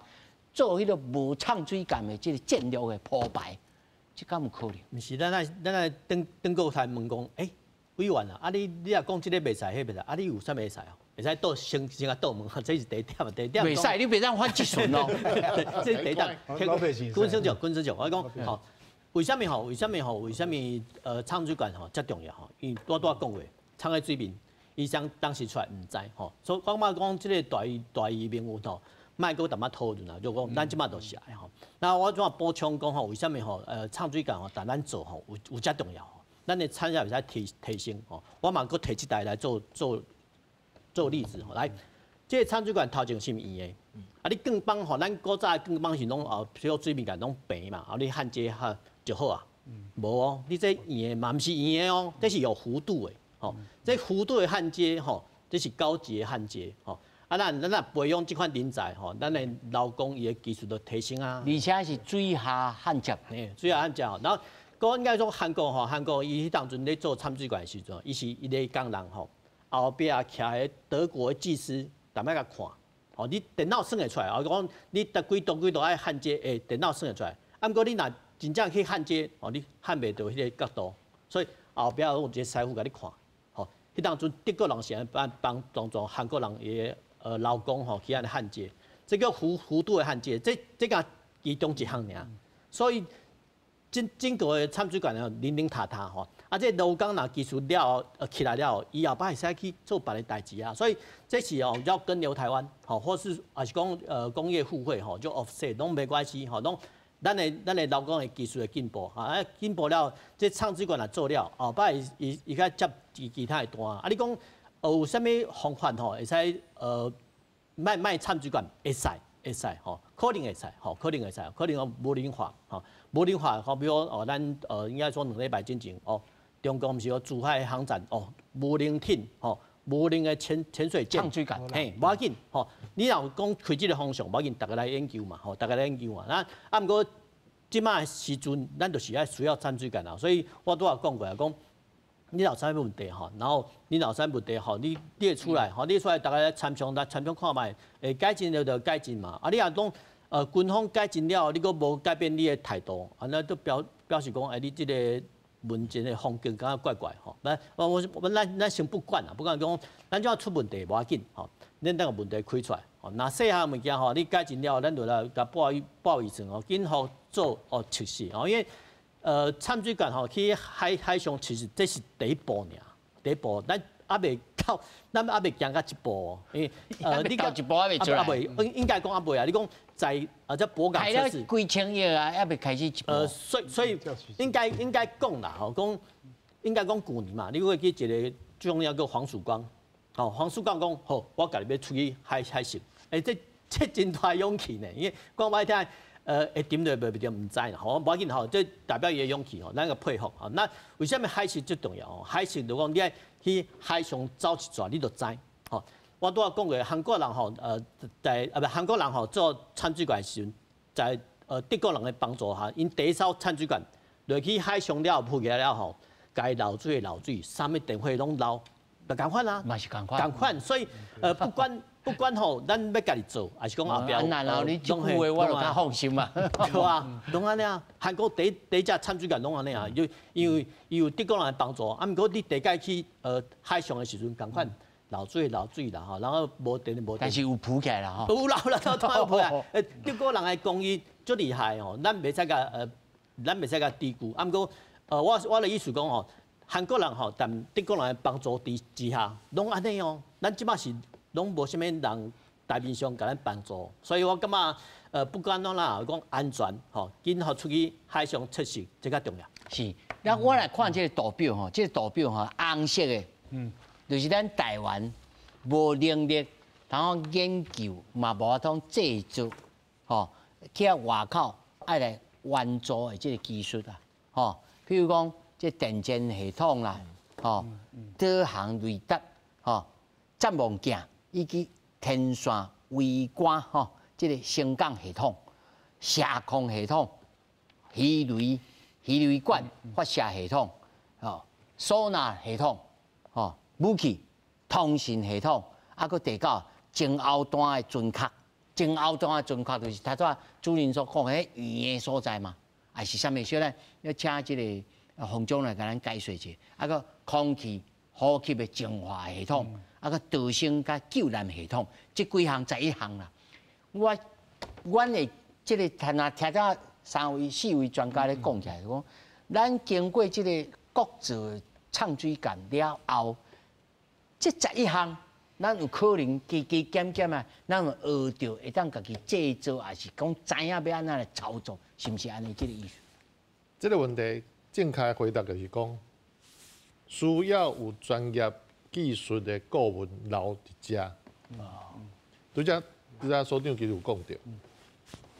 Speaker 1: 做迄个无唱水感的即个战略的铺排，这敢有可能？
Speaker 13: 毋是，咱来登过台问讲，委员啊，你若讲即个袂使，迄袂使，啊，你有啥袂使哦？会使倒先啊倒问，这是第一点啊，第一点。
Speaker 1: 袂使，你袂当反质询咯。
Speaker 13: 这第一点。军事长，我讲吼，为什么唱水管吼遮重要吼？因为多讲话，唱在水面，医生当时出来毋知吼，所以我嘛讲即个大义名誉吼。卖个淡仔讨论啊，就讲咱即马就是爱吼。那我怎补充讲吼，为什么吼？唱水管吼，但咱做吼有遮重要吼。咱的产业会使提升吼。我嘛搁摕一台来做例子吼。来，这个唱水管头前是毋用的？啊，你更帮吼，咱古早更帮是拢比如水面管拢平嘛，你焊接哈就好啊。无哦，你这用的嘛毋是用的哦，这是有弧度的吼。这弧度的焊接吼，这是高级的焊接吼。啊，咱培养这款人才吼，咱的劳工伊的技术都提升啊，
Speaker 1: 而且是水下焊接，
Speaker 13: 水下焊接。然后，讲应该说韩国伊迄当阵咧做掺水管的时阵，伊咧工人吼，后壁徛个德国的技师，逐摆甲看，吼，你电脑算会出来，我讲你几度爱焊接，电脑算会出来。啊，毋过你若真正去焊接，哦，你焊袂到迄个角度，所以后壁有一个师傅甲你看，吼，迄当阵德国人是帮当韩国人伊。劳工吼去安尼焊接，这叫弧度的焊接，这个其中一项尔。所以整个的掺水管零塔吼，啊，这劳工若技术了起来了，伊后摆会使去做别的代志啊。所以这是要跟留台湾，吼，或是也是讲工业互惠吼，就 offset 拢没关系吼，拢咱的劳工的技术的进步啊，进步了，这掺水管若做了，后摆伊较接其他的单啊。你讲。有啥物方法吼？会使卖掺水管会使吼，可能会使吼，可能无人化吼，无人化吼，比如咱应该说2礼拜之前中国毋是有珠海航展无人艇无人的潜水舰，
Speaker 1: 呛水管，
Speaker 13: 无要紧吼。你若讲开这个方向，无要紧，大家来研究嘛大家来研究嘛。那毋过即摆时阵，咱就是需要掺水管啦，所以我都有讲过讲。你老三问题吼，然后你老三问题吼，你列出来吼，列出来大家来参详看卖，改进了就改进嘛。啊，你若讲军方改进了，你阁无改变你的态度，啊，那都表示讲，你这个文件的风格感觉怪怪吼。咱先不管啊，不管讲，咱只要出问题无要紧吼，咱等个问题开出来吼。那细项物件吼，你改进了，咱就来甲报医生吼，紧好做测试吼，因为。掺水管吼去海上，其实这是第一步尔，第一步，咱还袂到，咱还袂行到一步，因为
Speaker 1: 你到一步还袂出来，
Speaker 13: 应该讲还袂啊，你讲在这博港测试，
Speaker 1: 几千亿啊，还袂开始一步。
Speaker 13: 所以应该讲啦，吼，讲应该讲旧年嘛，你会去一个最重要叫黄曙光，黄曙光讲好，我家己要出去海上，这真大勇气呢，因为讲歹听。会点对袂点唔知啦，吼，无要紧吼，这代表伊的勇气吼，咱个配合吼。那为什么海事最重要？吼，海事如果你爱去海上走一转，你就知。吼，我拄仔讲过，韩国人吼，韩国人吼做掺水管时，在德国人的帮助下，因第一艘掺水管落去海上了，铺起来了吼，该漏水的漏水，啥物电费拢漏，就共款啊，
Speaker 1: 嘛是共款，
Speaker 13: 共款，所以不管吼，咱要家己做，还是讲后壁，
Speaker 1: 然后你这句话我就较放心嘛，
Speaker 13: 对啊，拢安尼啊。韩国第一只参水舰拢安尼啊，因为伊有德国人的帮助，啊，毋过你地界去海上的时阵，共款漏水啦吼，然后无电，
Speaker 1: 但是有浮起来啦吼，
Speaker 13: 有啦，当然有浮起来。德国人的工艺足厉害吼，咱袂使甲低估。啊，毋过我的意思讲吼，韩国人吼，但德国人的帮助之下，拢安尼哦，咱即摆是。拢无啥物人台面上甲咱帮助，所以我感觉不管怎啦，讲安全吼，今后出去海上测试，这较重要。
Speaker 1: 是，那我来看这个图表吼，这个图表吼，红色的，就是咱台湾无能力，然后研究嘛无法通制作，吼，去外口爱来援助的这个技术啊，吼，譬如讲这电侦系统啦，吼，导航雷达，吼，展望镜。以及天线微观吼，这个升降系统、射控系统、鱼雷管发射系统、收纳系统、武器通讯系统，啊，佮第九前后端的准确，前后端的准确就是他说主任所讲迄语言所在嘛，还是啥物事呢？要请这个洪总来甲咱解说者，啊个空气呼吸的净化系统。啊个逃生甲救难系统，这几项11项啦。阮的这个听到3位4位专家咧讲起来，讲咱经过这个国造唱水舰了后，这11项，咱有可能减啊，咱有学着会当家己制作，还是讲知影要安怎来操作，是毋是安尼这个意思？
Speaker 14: 这个问题正确回答就是讲，需要有专业。技术的顾问留伫遮，拄则所长其实有讲到，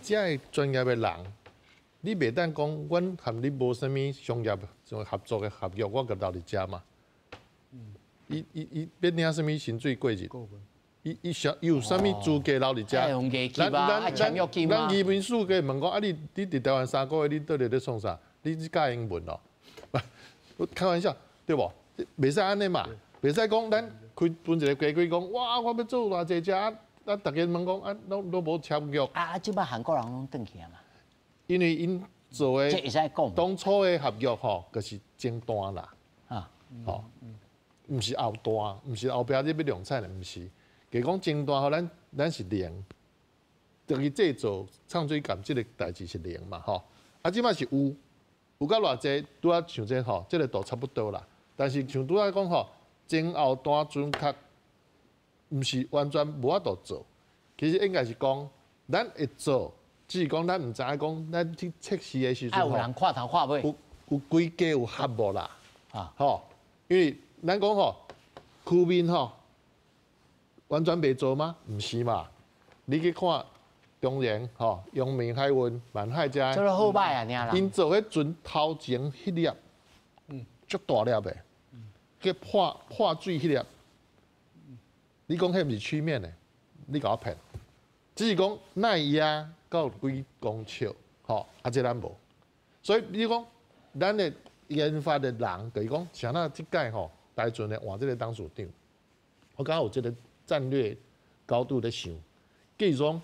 Speaker 14: 遮个专业的人，你袂当讲，阮含你无啥物商业合作的合约，我甲留伫遮嘛。伊要领啥物薪水过日？伊有啥物资格留伫遮？咱移民署个问讲，啊你伫台湾3个月，你倒咧创啥？你教英文咯？开玩笑对无？袂使安尼嘛。袂使讲，咱开分一个家规讲，哇，我要做偌济只，啊，大家问讲，啊，拢无签约。
Speaker 1: 即摆韩国人拢转去啊嘛。
Speaker 14: 因为因做的，
Speaker 1: 这会使讲。
Speaker 14: 当初的合约吼，就是前端啦，吼，毋是后端，毋是后壁你要量产的，毋是。就是讲前端吼，咱是零，就是制作唱水舰这个代志是零嘛，吼。啊，即摆是有到偌济，拄啊像这吼，这个度差不多啦。但是像拄啊讲吼。前后端准确，毋是完全无法度做。其实应该是讲，咱会做，只是讲咱毋知影讲，咱去测试的时阵
Speaker 1: 有人看头看尾，
Speaker 14: 有规家有合无啦？吼，因为咱讲吼，区面吼，完全袂做吗？毋是嘛？你去看中原吼，阳明海运、万海遮，
Speaker 1: 做得好歹啊，尔啦。
Speaker 14: 因做迄船头前迄粒，足大粒的。叫破水迄粒，你讲迄毋是曲面的，你甲我骗。只是讲耐压到几公尺，吼，这咱无。所以你讲咱的研发的人，就是讲像那即届吼，台船的换这个董事长，我感觉有这个战略高度的想。记住讲，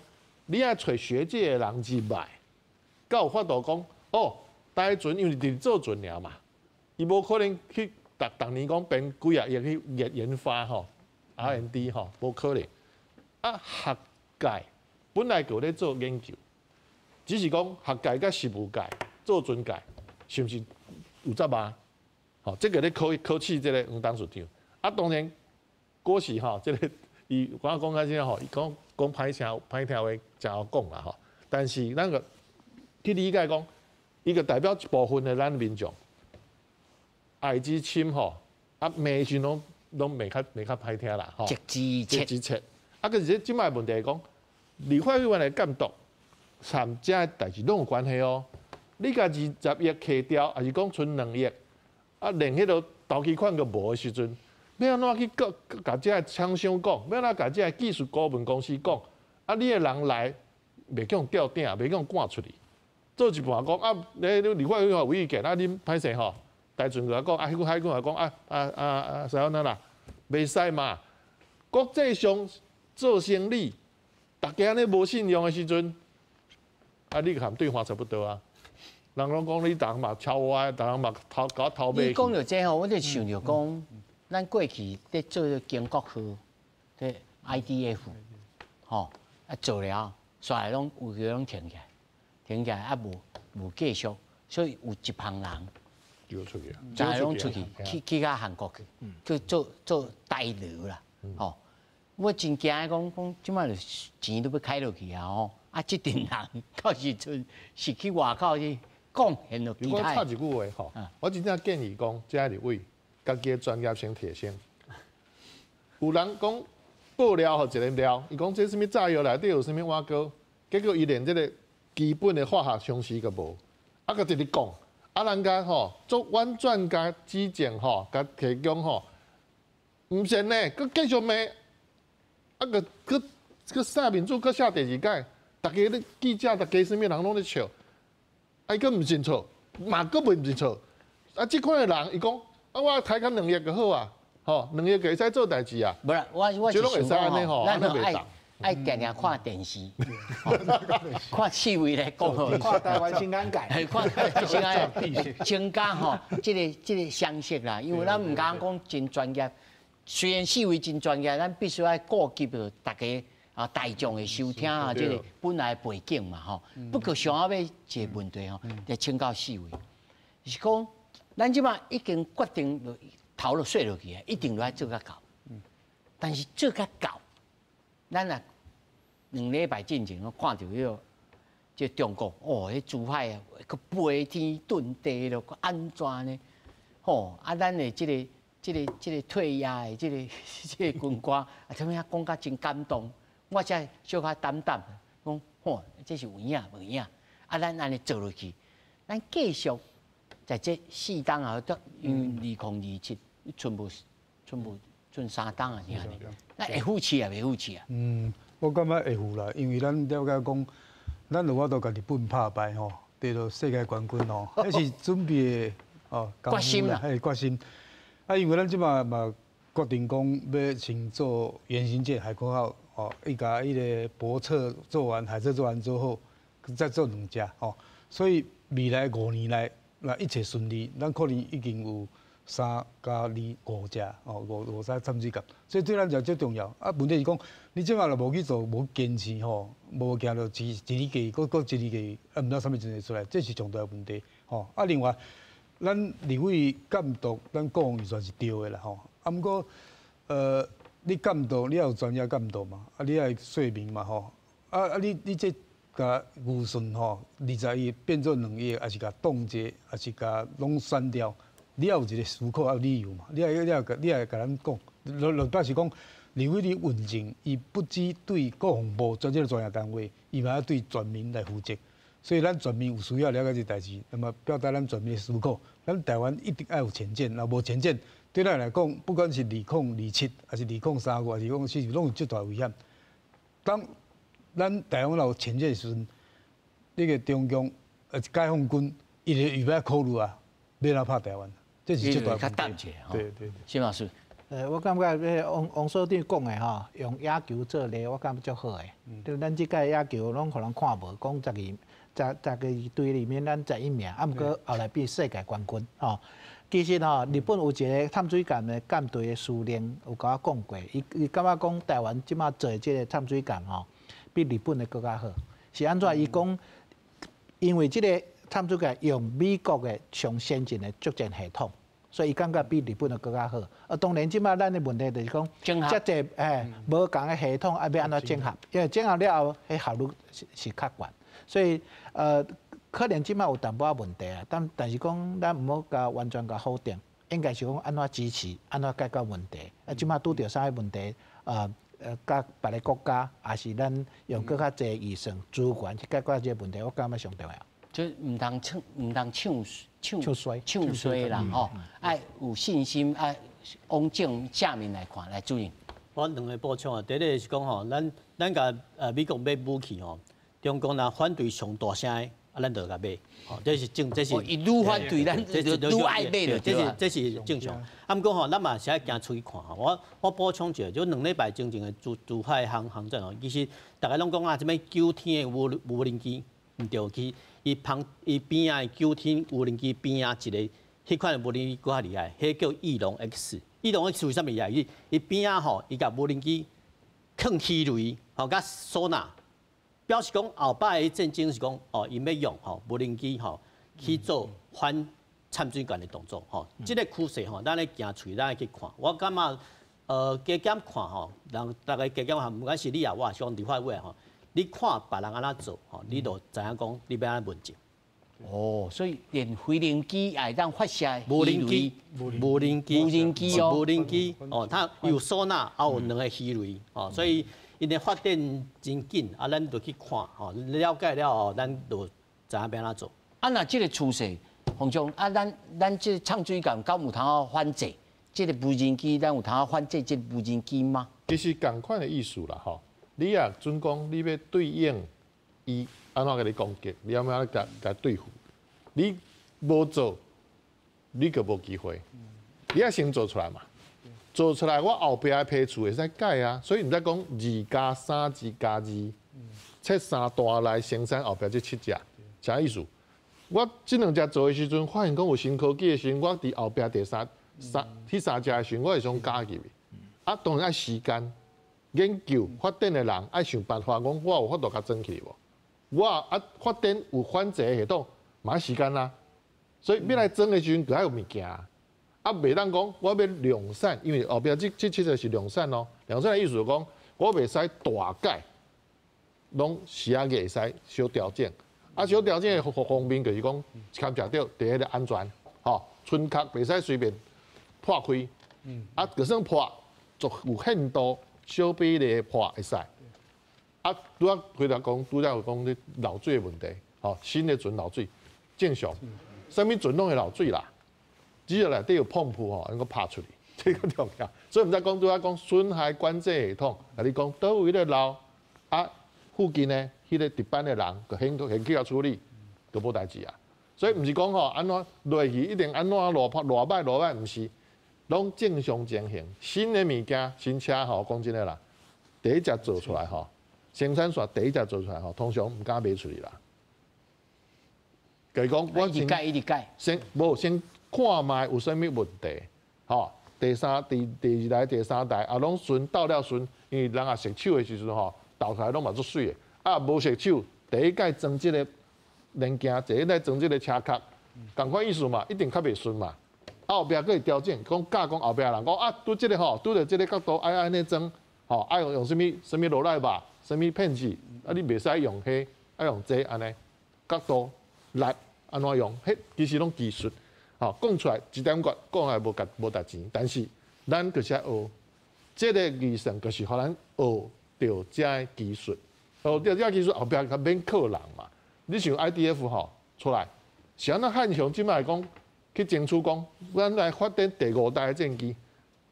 Speaker 14: 你爱找学界的人入来，才有法度讲哦，台船因为伫做船尔嘛，伊无可能去。逐年讲变几啊亿去研发吼 ，R&D 吼，无可能。啊，学界本来就咧做研究，只是讲学界甲实务界做船界，是毋是有杂嘛？吼，这个咧考试这个黄董事长。啊，当然过时吼，这个伊我讲开先吼，伊讲歹听话真好讲啦吼。但是咱个去理解讲，伊个代表一部分的咱民众。爱之深吼，啊，骂时拢骂较歹听啦，吼。
Speaker 1: 直之切。
Speaker 14: 啊，可是即摆问题是讲，立法委员的监督，参这代志拢有关系哦。你甲20亿摕掉，还是讲剩2亿，啊，连迄个投期款都无的时阵，要安怎去甲这厂商讲，要安怎甲这技术顾问公司讲，啊，你的人来，袂叫吊顶，袂叫赶出去。做一半讲啊，你立法委员有意见，啊，恁歹势吼。大船来讲，海军来讲，啥那啦，袂使嘛。国际上做生意，大家安尼无信用的时阵，你含对方差不多啊。人拢讲你逐人嘛超歪，逐人嘛偷买。
Speaker 1: 你讲到这吼，我就想着讲，咱过去咧做经国号，即 IDF， 吼做了，煞来拢有个拢停起来无继续，所以有一帮人
Speaker 14: 丢出去啊，
Speaker 1: 再拢出去到韩国去，做代流啦，吼。我真惊讲，即摆就钱都要开落去啊！吼，即阵人到时阵是去外口去贡献落其他。
Speaker 14: 如果插一句话吼，我真正建议讲，遮立委家己专业先提升。有人讲爆料互一个料，伊讲这什物炸药内底有啥物碗糕，结果伊连这个基本的化学常识都无，个直直讲，人家吼做阮专家指证吼，甲提供吼，毋是呢，佮继续骂。佮下民主，佮下第二届，大家咧记者，大家啥物人拢咧笑，伊佮毋清楚，嘛佮袂毋清楚。即款的人，伊讲，我开工2亿就好啊，吼，2亿就会使做代志啊。
Speaker 1: 不是，我是想讲吼，咱爱定定看电视，看趣味来讲，
Speaker 3: 看台湾新安改，
Speaker 1: 看新安改，增加吼，即个相识啦，因为咱毋敢讲真专业。虽然视为真专业，咱必须要顾及到大家大众的收听啊，这个本来背景嘛吼。不过上尾要一个问题吼，要请教四位，是讲咱即摆已经决定头落税落去啊，一定要做较高。但是做较高，咱啊2礼拜之前我看到迄个即中国迄珠海啊，佮飞天遁地咯，佮安怎呢？吼咱的这个退役的这个军官，他们讲甲真感动，我才小可淡淡讲，吼，这是有影。咱安尼做落去，咱继续在这4档啊，因为2027剩3档啊，那会付起啊，袂付起啊？
Speaker 2: 我感觉会付啦，因为咱了解讲，咱有法度甲日本拍败吼，得到世界冠军吼，迄是准备的
Speaker 1: 决心啦，
Speaker 2: 迄决心。因为咱即马嘛决定讲要先做原型舰海空号，伊甲迄个泊测做完，海测做完之后，再做2架，所以未来5年内，若一切顺利，咱可能已经有3加2、5架，5艘参水舰，所以对咱就最重要。问题是讲，你即马若无去做，无坚持无行到一年计，搁一年计，毋知啥物阵会出来，这是重大问题。另外。咱立委监督，咱讲预算是对的啦吼。毋过，你监督，你要有专业监督嘛，你要说明嘛吼。你这甲预算吼，20亿变做2亿，还是甲冻结，还是甲拢删掉？你要有一个思考，有理由嘛。你要甲咱讲，就表示讲，立委你运政，伊不只对国防部专业单位，伊嘛要对全民来负责。所以咱全民有需要了解这代志，那么表达咱全民的思考。咱台湾一定要有前舰，若无前舰，对咱来讲，不管是2027还是2035，还是讲拢有极大危险。当咱台湾有前舰时阵，那个中共解放军伊就预备考虑啊，要来拍台湾，这是极大问题。对。
Speaker 1: 谢老师，
Speaker 3: 我感觉王所长讲的吼，用野球做例，我感觉足好的。就咱即届野球拢可能看无，讲10个队里面咱11名，毋过后来变世界冠军吼。其实吼，日本有一个探水舰的舰队的司令有甲我讲过，伊感觉讲台湾即马做即个探水舰吼，比日本的更加好。是安怎？伊讲，因为即个探水舰用美国的上先进的作战系统，所以伊感觉比日本的更加好。当然，即马咱的问题就是讲，遮济无共的系统，要安怎整合？因为整合了后，迄效率是较悬。所以可能即摆有淡薄仔问题啊，但是讲咱毋好甲完全甲否定，应该是讲安怎支持，安怎解决问题。即摆拄着啥问题？甲别个国家，也是咱用更较侪预算资源去解决这个问题，我感觉上重要。
Speaker 1: 就毋通唱衰啦吼，爱有信心，爱往正面来看来注意。
Speaker 13: 我2个补充啊，第一个是讲吼，咱甲美国买武器吼。中共若反对上大声的，咱就甲买，吼，这是
Speaker 1: 伊愈反对咱，就愈爱买就对啊。
Speaker 13: 这是正常。啊，毋过吼，咱嘛是爱行出去看吼。我补充一下，就2礼拜前的珠海航站哦，其实大家拢讲啊，这边9天的无人机，毋对去，伊边啊9天无人机边啊一个，迄款无人机搁较厉害，迄叫翼龙 X。翼龙 X 为啥物厉害？伊边啊吼，伊甲无人机放气雷，吼甲收纳。表示讲后摆的战争是讲哦，伊要用吼无人机吼去做反掺水管的动作吼，即个趋势吼，咱咧行出去，咱去看。我感觉加减看吼，人大概加减看，不管是你也我，是讲立法委吼，你看别人安怎做吼，你就知影讲你要安怎问责。
Speaker 1: 哦，所以连飞行机也当发射
Speaker 13: 无人机
Speaker 1: 哦，
Speaker 13: 无人机哦，它有收纳，还有2个鱼雷哦，所以。因的发展真紧，啊，咱就去看，吼，了解了后，咱就知影要安怎做。
Speaker 1: 啊，那这个趋势，洪总，啊，咱这唱水港敢有通啊反制？这个无人机，咱有通啊反制这无人机吗？
Speaker 14: 其实同款的意思啦，吼，你也准讲你要对应伊安怎甲你攻击，你要安怎甲对付？你无做，你就无机会。你要先做出来嘛。做出来，我后壁的批次会使改啊，所以毋使讲2+3、2+2，切3大来生产后壁这7只，啥意思？我这2只做的时阵，发现讲有新科技的时阵，我伫后壁第3只的时阵，我会想加入去。啊，当然爱时间研究发展的人爱想办法，讲我有法度甲争起无？我啊发展有反制系统，嘛时间啦。所以要来争的时阵，就要有物件。啊，袂当讲我要量产，因为后壁这7个是量产咯。量产的意思就讲，我袂使大改，拢时啊会使小调整。啊，小调整的方面就是讲，牵涉到第一个安全，吼，村壳袂使随便破开。啊，就算破，就有限度小比例的破会使。啊，拄仔回答讲，拄则有讲你漏水的问题，吼，新的船漏水正常，啥物船拢会漏水啦。只要内底有碰铺吼，能够拍出去，这个重要。所以毋知讲拄仔讲损害管制系统，甲你讲倒位咧漏啊，附近呢，迄个值班的人就先去处理，就无代志啊。所以毋是讲吼安怎落去一定安怎落歹，毋是，拢正常进行。新的物件、新车吼，讲真诶啦，第一只做出来吼，生产线第一只做出来吼，通常毋敢卖出去啦。就是讲我先看卖有啥物问题，吼，第二代、第三代啊，拢顺到了顺，因为人啊熟手的时阵吼，倒出来拢嘛足水的，啊无熟手，第一届装即个零件，第一代装即个车壳，同款意思嘛，一定较袂顺嘛。啊后壁佫会调整，讲后壁人讲啊，拄即个吼，拄着即个角度爱安尼装，吼爱用啥物落来吧，啥物片子，啊你袂使用迄，爱用这安尼角度力安怎用，迄其实拢技术。好，讲出来一点角讲来无值钱，但是咱就是要学，这个艺术就是互咱学到这技术，学到这技术后壁较免靠人嘛。你像 IDF 吼出来，是安那汉翔即摆讲去争取讲，咱来发展第5代的战机，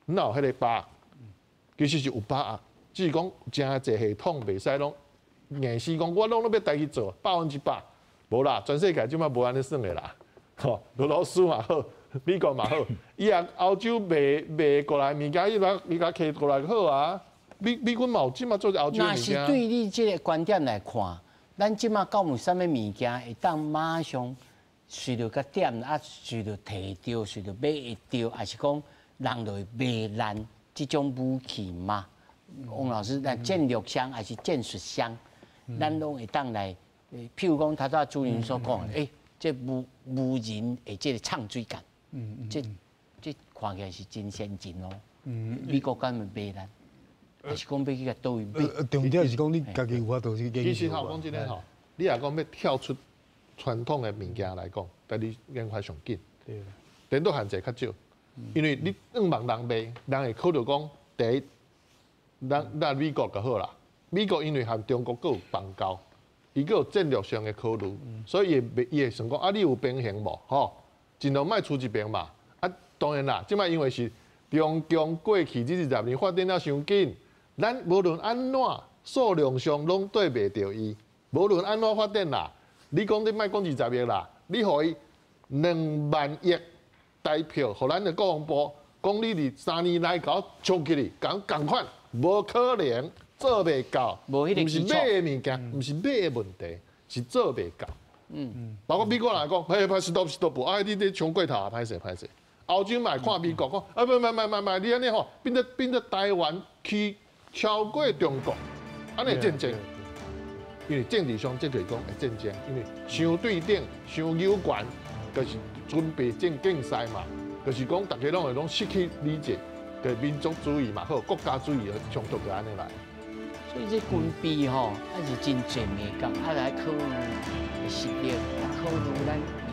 Speaker 14: 哪有迄个把握？其实是有把握，只是讲真侪系统袂使拢硬死讲，我拢要带去做100%，无啦，全世界即摆无安尼算的啦。吼，俄罗斯嘛好，美国嘛好，伊也欧洲卖过来物件，伊甲摕过来好啊。美军嘛有即马做欧洲物件。
Speaker 1: 那是对你这个观点来看，咱即马到有啥物物件会当马上随着个点啊，随着摕到，随着买会到，还是讲人就会卖烂这种武器吗？王老师，咱战略上还是战术上，咱拢会当来，譬如讲头拄朱林所讲的，这无人的这个唱水感，这看起来是真先进哦。美国敢会买咱，还是讲要去甲倒位买？
Speaker 2: 重点是讲你家己有法度去研究。
Speaker 14: 其实吼，讲真诶吼，你若讲要跳出传统的物件来讲，但你研发上紧，电脑限制较少，因为你2万人卖，人会考虑讲，第一，咱美国就好啦，美国因为含中国佫有邦交。伊个有战略上的考虑，所以伊会想讲啊，你有平衡无？吼，尽量莫出一边嘛。啊，当然啦，即摆因为是中共过去这20年发展了伤紧，咱无论安怎数量上拢对袂着伊，无论安怎发展啦，你讲你莫讲20亿啦，你互伊2万亿台票，互咱的国防部讲你伫3年内搞冲起嚟，共款，无可能做袂到，毋是买的物件，毋是买的问题，是做袂到。包括美国人讲，嘿，拍 stop， 啊，你这冲过头啊，歹势。欧洲嘛看美国讲，啊，唔，你安尼吼，变得台湾去超过中国，安尼战争。因为政治上，这可以讲会战争，因为相对等、相有关，就是准备竞赛嘛，就是讲大家拢会失去理解，个民族主义嘛，好国家主义的冲突就安尼来。
Speaker 1: 所以这军备吼，还是真侪面讲，还来考虑实力，考虑咱。